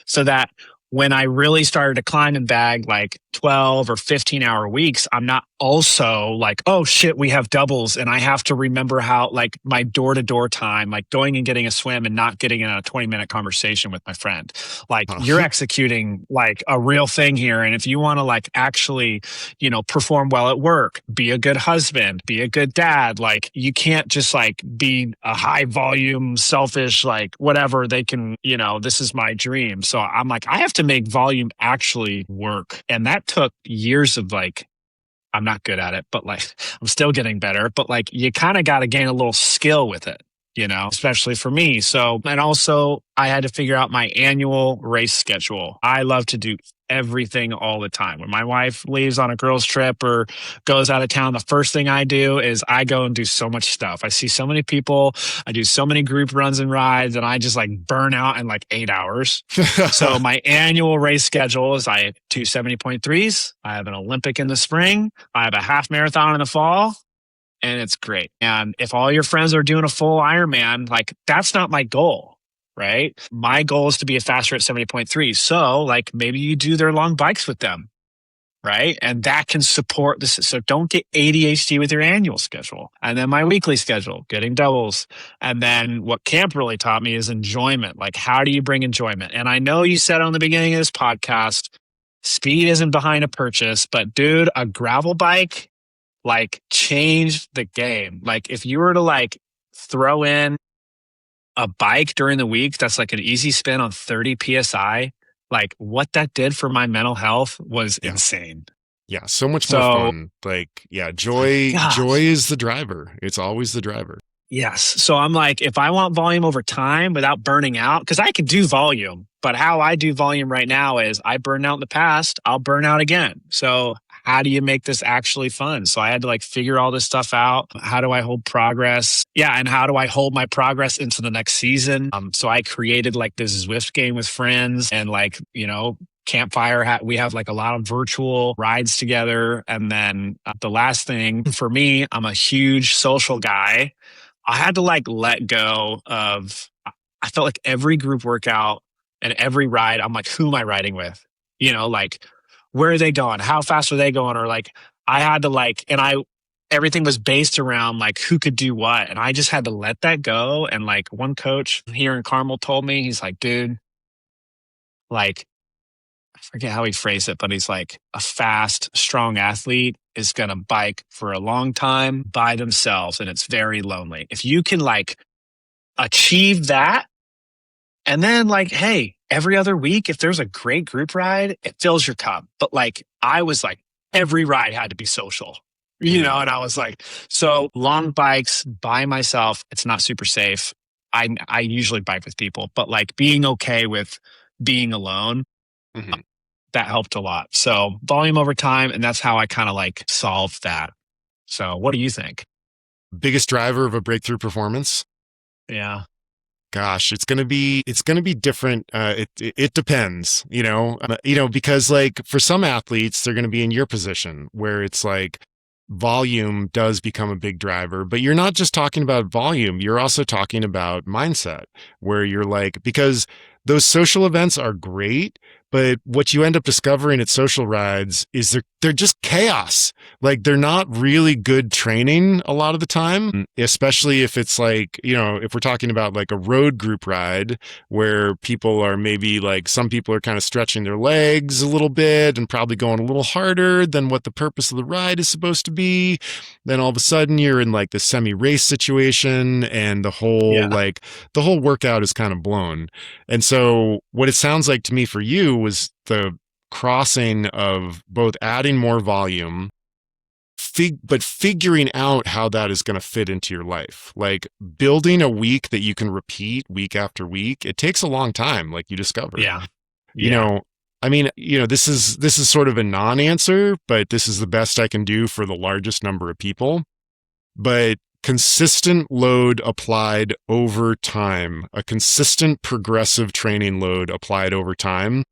So that when I really started to climb and bag like 12 or 15 hour weeks, I'm not also like, oh shit, we have doubles. And I have to remember how like my door to door time, like going and getting a swim and not getting in a 20-minute conversation with my friend. Like you're executing like a real thing here. And if you want to like actually, perform well at work, be a good husband, be a good dad, like you can't just like be a high volume, selfish, like whatever they can, this is my dream. So I'm like, I have to to make volume actually work. And that took years of like, I'm not good at it, but like, I'm still getting better. But like, you kind of got to gain a little skill with it, you know, especially for me. So, and also I had to figure out my annual race schedule. I love to do everything all the time. When my wife leaves on a girls trip or goes out of town, the first thing I do is I go and do so much stuff. I see so many people. I do so many group runs and rides, and I just like burn out in like 8 hours. So my annual race schedule is I have 2 70.3s. I have an Olympic in the spring. I have a half marathon in the fall. And it's great. And if all your friends are doing a full Ironman, like that's not my goal, right? My goal is to be a faster at 70.3. So like maybe you do their long bikes with them, right? And that can support this. So don't get ADHD with your annual schedule. And then my weekly schedule, getting doubles. And then what camp really taught me is enjoyment. Like how do you bring enjoyment? And I know you said on the beginning of this podcast, speed isn't behind a purchase, but dude, a gravel bike like changed the game. Like if you were to like throw in a bike during the week that's like an easy spin on 30 PSI, like what that did for my mental health was insane. Yeah, so much more fun. Like, yeah, joy is the driver. It's always the driver. Yes. So I'm like, if I want volume over time without burning out, because I can do volume, but how I do volume right now is I burned out in the past, I'll burn out again. So how do you make this actually fun? So I had to like figure all this stuff out. How do I hold progress? Yeah. And how do I hold my progress into the next season? So I created like this Zwift game with friends and like, you know, Campfire. We have like a lot of virtual rides together. And then the last thing for me, I'm a huge social guy. I had to like let go of, I felt like every group workout and every ride, I'm like, who am I riding with? You know, like, where are they going? How fast are they going? Or like, I had to like, everything was based around like who could do what. And I just had to let that go. And like one coach here in Carmel told me, he's like, dude, like, I forget how he phrased it, but he's like, a fast, strong athlete is going to bike for a long time by themselves. And it's very lonely. If you can like achieve that, and then like, hey, every other week, if there's a great group ride, it fills your cup. But like, I was like, every ride had to be social, you know? And I was like, so long bikes by myself, it's not super safe. I usually bike with people, but like being okay with being alone, that helped a lot. So volume over time. And that's how I kind of like solved that. So what do you think? Biggest driver of a breakthrough performance? Yeah. Gosh, it's gonna be different. It depends, because like for some athletes, they're gonna be in your position where it's like volume does become a big driver, but you're not just talking about volume. You're also talking about mindset, where you're like, because those social events are great, but what you end up discovering at social rides is they're just chaos. Like they're not really good training a lot of the time, especially if it's like, if we're talking about like a road group ride where people are maybe like, some people are kind of stretching their legs a little bit and probably going a little harder than what the purpose of the ride is supposed to be. Then all of a sudden you're in like the semi-race situation and the whole workout is kind of blown. And so what it sounds like to me for you was the crossing of both adding more volume, but figuring out how that is going to fit into your life. Like building a week that you can repeat week after week. It takes a long time, like you discovered. Yeah. This is sort of a non-answer, but this is the best I can do for the largest number of people. But consistent load applied over time, a consistent progressive training load applied over time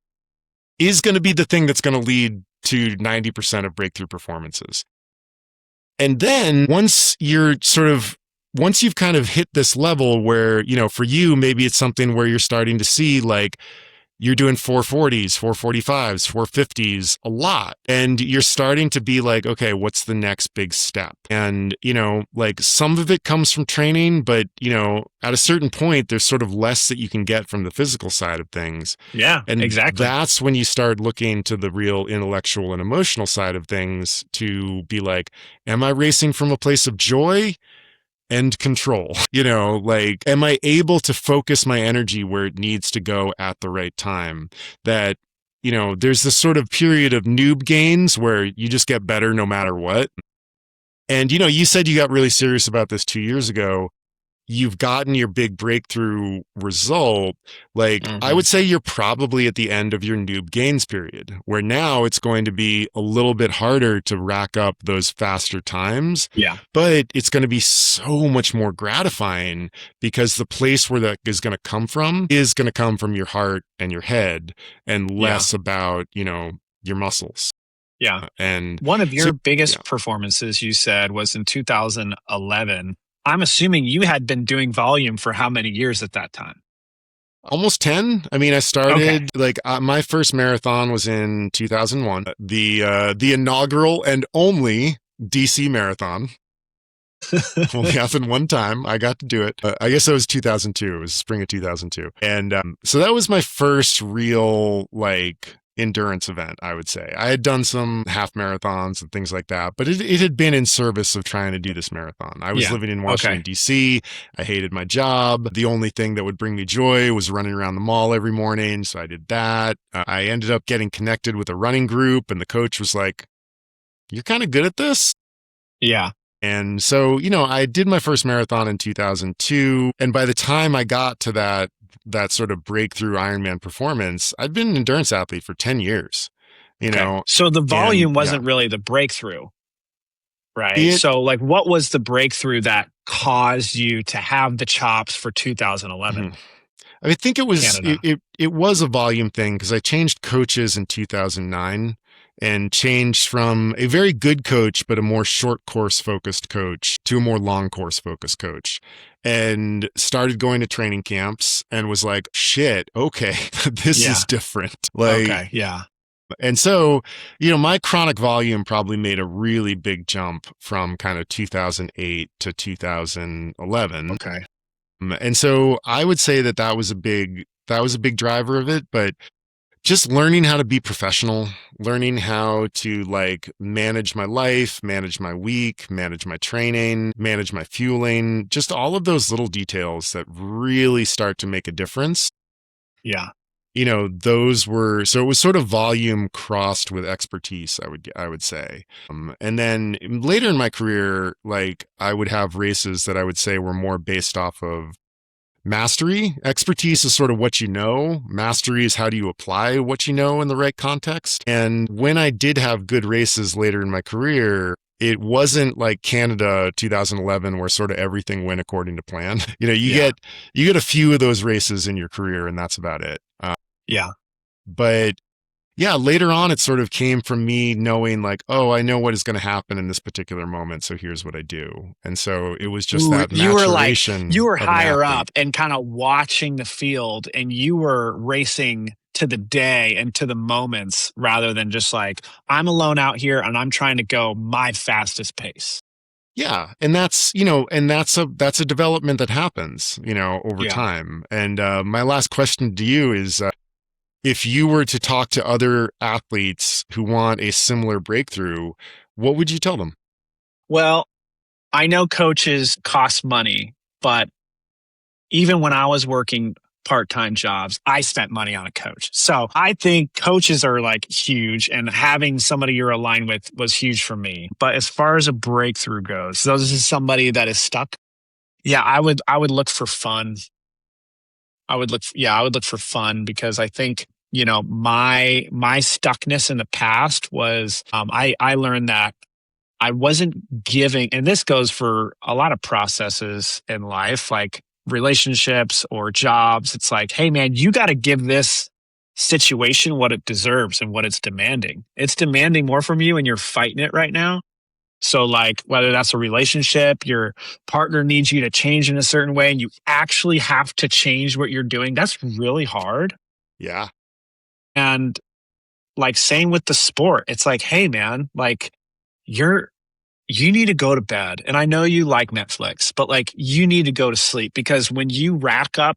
is going to be the thing that's going to lead to 90% of breakthrough performances. And then once you've kind of hit this level where, for you, maybe it's something where you're starting to see like, you're doing 440s, 445s, 450s a lot. And you're starting to be like, okay, what's the next big step? And, like some of it comes from training, but, at a certain point, there's sort of less that you can get from the physical side of things. Yeah, and exactly. That's when you start looking to the real intellectual and emotional side of things to be like, am I racing from a place of joy and control? Like, am I able to focus my energy where it needs to go at the right time? That there's this sort of period of noob gains where you just get better no matter what. And, you said you got really serious about this 2 years ago. You've gotten your big breakthrough result. Like, I would say you're probably at the end of your noob gains period, where now it's going to be a little bit harder to rack up those faster times. Yeah. But it's going to be so much more gratifying because the place where that is going to come from your heart and your head and less about, your muscles. Yeah. And one of your biggest performances, you said, was in 2011. I'm assuming you had been doing volume for how many years at that time? Almost 10. I mean, I started my first marathon was in 2001, the inaugural and only DC marathon. Only happened one time. I got to do it. I guess that was 2002. It was spring of 2002. And so that was my first real endurance event, I would say. I had done some half marathons and things like that, but it had been in service of trying to do this marathon. I was living in Washington, D.C. I hated my job. The only thing that would bring me joy was running around the mall every morning. So I did that. I ended up getting connected with a running group, and the coach was like, "You're kind of good at this." Yeah. And so, I did my first marathon in 2002. And by the time I got to that sort of breakthrough Ironman performance, I'd been an endurance athlete for 10 years, know. So the volume wasn't really the breakthrough, right? So what was the breakthrough that caused you to have the chops for 2011? I think it was, it was a volume thing because I changed coaches in 2009 and changed from a very good coach, but a more short course focused coach to a more long course focused coach, and started going to training camps and was like, shit, okay, this is different. And so, my chronic volume probably made a really big jump from kind of 2008 to 2011. Okay. And so I would say that was a big driver of it, but just learning how to be professional, learning how to manage my life, manage my week, manage my training, manage my fueling, just all of those little details that really start to make a difference. Yeah. Those were, so it was sort of volume crossed with expertise, I would say. And then later in my career, I would have races that I would say were more based off of mastery. Expertise is sort of what you know. Mastery is how do you apply what you know in the right context. And when I did have good races later in my career, it wasn't like Canada 2011 where sort of everything went according to plan. You get a few of those races in your career and that's about it. But later on, it sort of came from me knowing I know what is going to happen in this particular moment. So here's what I do. And so it was just that maturation. You were higher up and kind of watching the field and you were racing to the day and to the moments rather than just I'm alone out here and I'm trying to go my fastest pace. Yeah. And that's, that's a development that happens, over time. And my last question to you is, if you were to talk to other athletes who want a similar breakthrough, what would you tell them? Well, I know coaches cost money, but even when I was working part-time jobs, I spent money on a coach. So I think coaches are huge, and having somebody you're aligned with was huge for me. But as far as a breakthrough goes, so this is somebody that is stuck. Yeah, I would look for fun. I would look for fun because I think, my stuckness in the past was, I learned that I wasn't giving, and this goes for a lot of processes in life, like relationships or jobs. It's hey man, you got to give this situation what it deserves and what it's demanding. It's demanding more from you and you're fighting it right now. So whether that's a relationship, your partner needs you to change in a certain way and you actually have to change what you're doing. That's really hard. Yeah. And same with the sport. It's hey man, you need to go to bed. And I know you like Netflix, but you need to go to sleep because when you rack up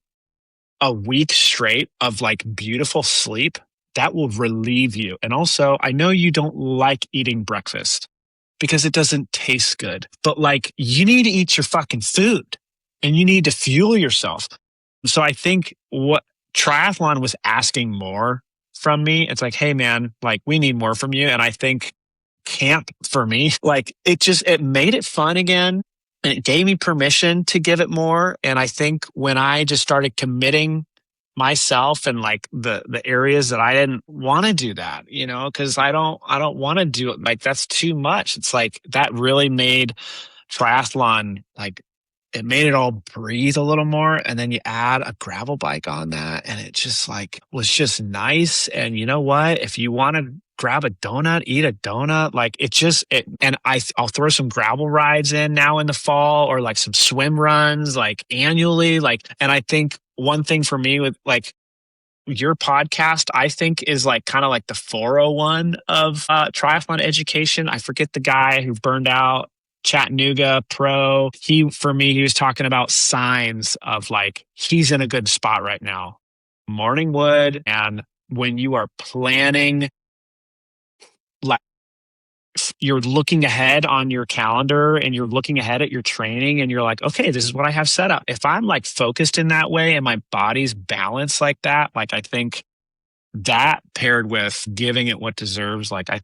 a week straight of beautiful sleep, that will relieve you. And also, I know you don't like eating breakfast because it doesn't taste good. But you need to eat your fucking food and you need to fuel yourself. So I think what triathlon was asking more from me. It's like, hey man, like we need more from you. And I think camp for me, like it made it fun again. And it gave me permission to give it more. And I think when I just started committing myself and like the areas that I didn't want to do that, because I don't want to do it. Like that's too much. It's like that really made triathlon, like it made it all breathe a little more. And then you add a gravel bike on that and it just like was just nice. And you know what? If you want to grab a donut, eat a donut, like I'll throw some gravel rides in now in the fall, or like some swim runs like annually. And I think one thing for me with like your podcast, I think is like kind of like the 401 of triathlon education. I forget the guy who burned out, Chattanooga pro. He was talking about signs of like, he's in a good spot right now. Morning wood. And when you are planning, like you're looking ahead on your calendar and you're looking ahead at your training and you're like, okay, this is what I have set up. If I'm like focused in that way and my body's balanced like that, like I think that paired with giving it what deserves, like I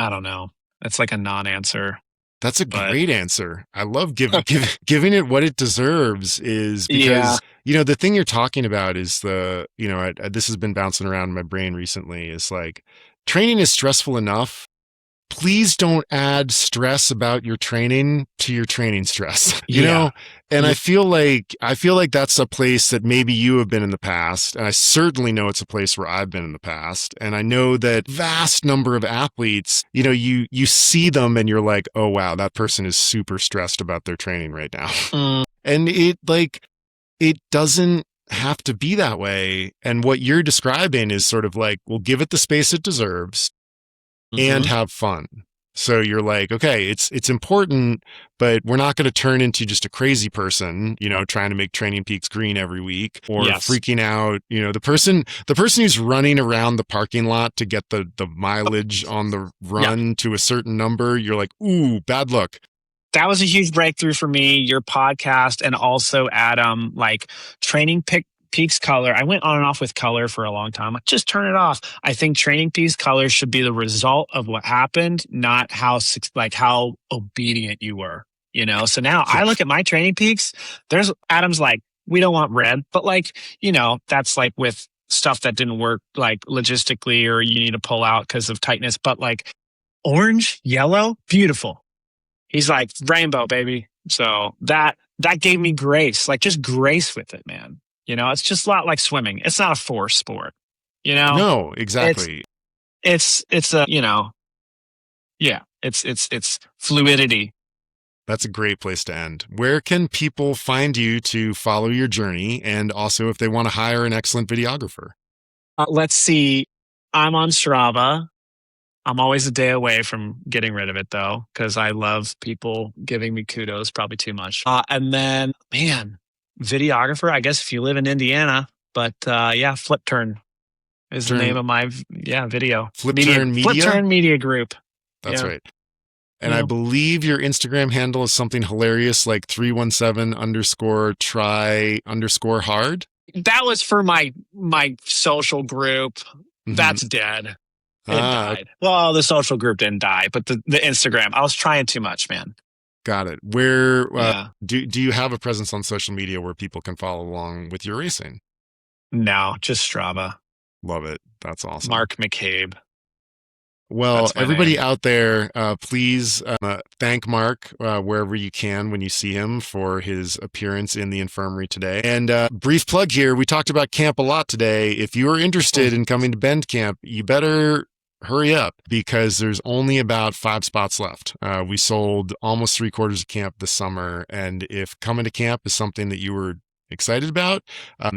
don't know. It's like a non-answer. That's a great answer. I love giving it what it deserves, is because, the thing you're talking about is this has been bouncing around in my brain recently, is like training is stressful enough. Please don't add stress about your training to your training stress, you know? And I feel like that's a place that maybe you have been in the past. And I certainly know it's a place where I've been in the past. And I know that vast number of athletes, you see them and you're like, oh, wow, that person is super stressed about their training right now. And it doesn't have to be that way. And what you're describing is sort of like, we'll give it the space it deserves. And have fun. So you're like, okay, it's important, but we're not going to turn into just a crazy person, trying to make TrainingPeaks green every week, or freaking out, the person who's running around the parking lot to get the mileage on the run to a certain number. You're like, ooh, bad luck. That was a huge breakthrough for me, your podcast, and also Adam, like TrainingPeaks color. I went on and off with color for a long time. Like, just turn it off. I think TrainingPeaks color should be the result of what happened, not how obedient you were, So now I look at my TrainingPeaks. There's Adam's like, we don't want red, but like, that's like with stuff that didn't work like logistically, or you need to pull out because of tightness, but like orange, yellow, beautiful. He's like rainbow, baby. So that gave me grace, like just grace with it, man. It's just a lot like swimming. It's not a force sport, No, exactly. It's fluidity. That's a great place to end. Where can people find you to follow your journey? And also if they want to hire an excellent videographer? Let's see. I'm on Strava. I'm always a day away from getting rid of it though, because I love people giving me kudos, probably too much. And then, man, videographer, I guess if you live in Indiana, but Flip Turn is the name of my video. Flip Turn Media Group. That's right. And I believe your Instagram handle is something hilarious like 317_try_hard. That was for my social group. That's dead. It died. Well, the social group didn't die, but the Instagram, I was trying too much, man. Got it. Where do you have a presence on social media where people can follow along with your racing? No, just Strava. Love it. That's awesome. Mark McCabe. Well, everybody out there, please thank Mark wherever you can when you see him for his appearance in the infirmary today. And brief plug here, we talked about camp a lot today. If you are interested in coming to Bend Camp, you better hurry up because there's only about 5 spots left. We sold almost 3/4 of camp this summer. And if coming to camp is something that you were excited about,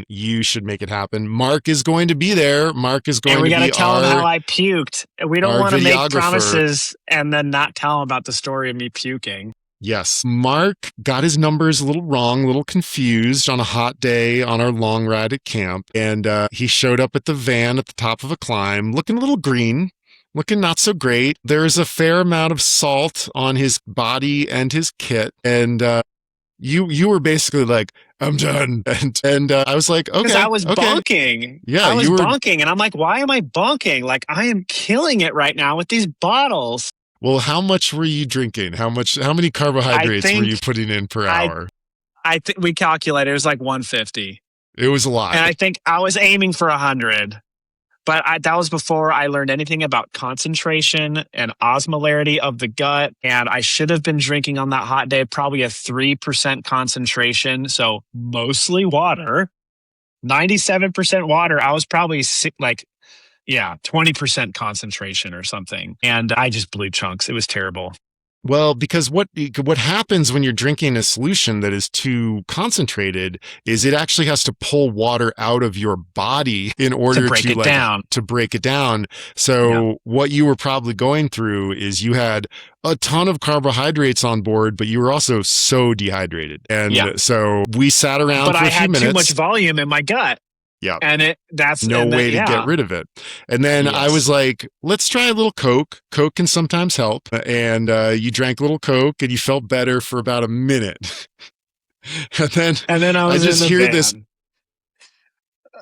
you should make it happen. Mark is going to be there. Mark is going to be And we got to tell him how I puked. We don't want to make promises and then not tell him about the story of me puking. Yes. Mark got his numbers a little wrong, a little confused on a hot day on our long ride at camp. And he showed up at the van at the top of a climb, looking a little green, looking not so great. There is a fair amount of salt on his body and his kit. And you were basically like, I'm done. And I was like, Because okay, I was okay. bonking. Yeah, I was you were. bonking. And I'm like, why am I bonking? Like, I am killing it right now with these bottles. Well, how much were you drinking? How many carbohydrates were you putting in per hour? We calculated it was like 150. It was a lot. And I think I was aiming for 100. But that was before I learned anything about concentration and osmolarity of the gut. And I should have been drinking on that hot day probably a 3% concentration. So mostly water, 97% water. I was probably 20% concentration or something. And I just blew chunks. It was terrible. Well, because what happens when you're drinking a solution that is too concentrated is it actually has to pull water out of your body in order to break it down. So what you were probably going through is you had a ton of carbohydrates on board, but you were also so dehydrated. And so we sat around for a few minutes. But I had too much volume in my gut. Yeah. And that's no way to get rid of it. And then I was like, let's try a little Coke. Coke can sometimes help. And you drank a little Coke and you felt better for about a minute. and then I just hear this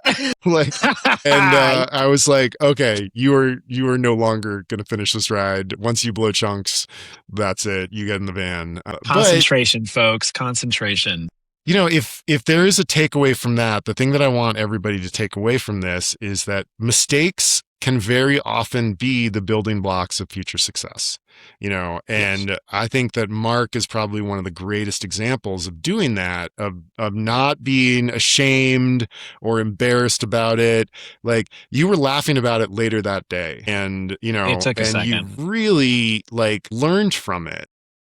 I was like, okay, you are no longer going to finish this ride. Once you blow chunks, that's it. You get in the van. Concentration, folks. Concentration. You know, if there is a takeaway from that, the thing that I want everybody to take away from this is that mistakes can very often be the building blocks of future success, you know, and I think that Mark is probably one of the greatest examples of doing that, of not being ashamed or embarrassed about it. Like, you were laughing about it later that day, and, you know, you really learned from it.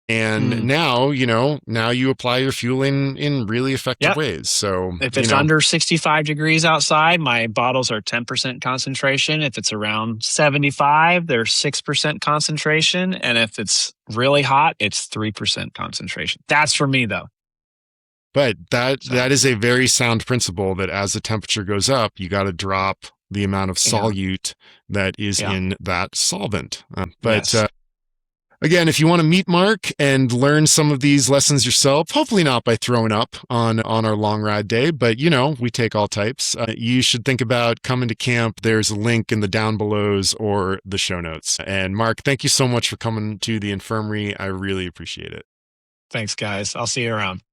And now you apply your fueling in really effective ways. So if it's under 65 degrees outside, my bottles are 10% concentration. If it's around 75, they're 6% concentration. And if it's really hot, it's 3% concentration. That's for me, though. But that is a very sound principle, that as the temperature goes up, you got to drop the amount of solute that is in that solvent. Again, if you want to meet Mark and learn some of these lessons yourself, hopefully not by throwing up on our long ride day, but we take all types. You should think about coming to camp. There's a link in the down belows or the show notes. And Mark, thank you so much for coming to the Infirmary. I really appreciate it. Thanks, guys. I'll see you around.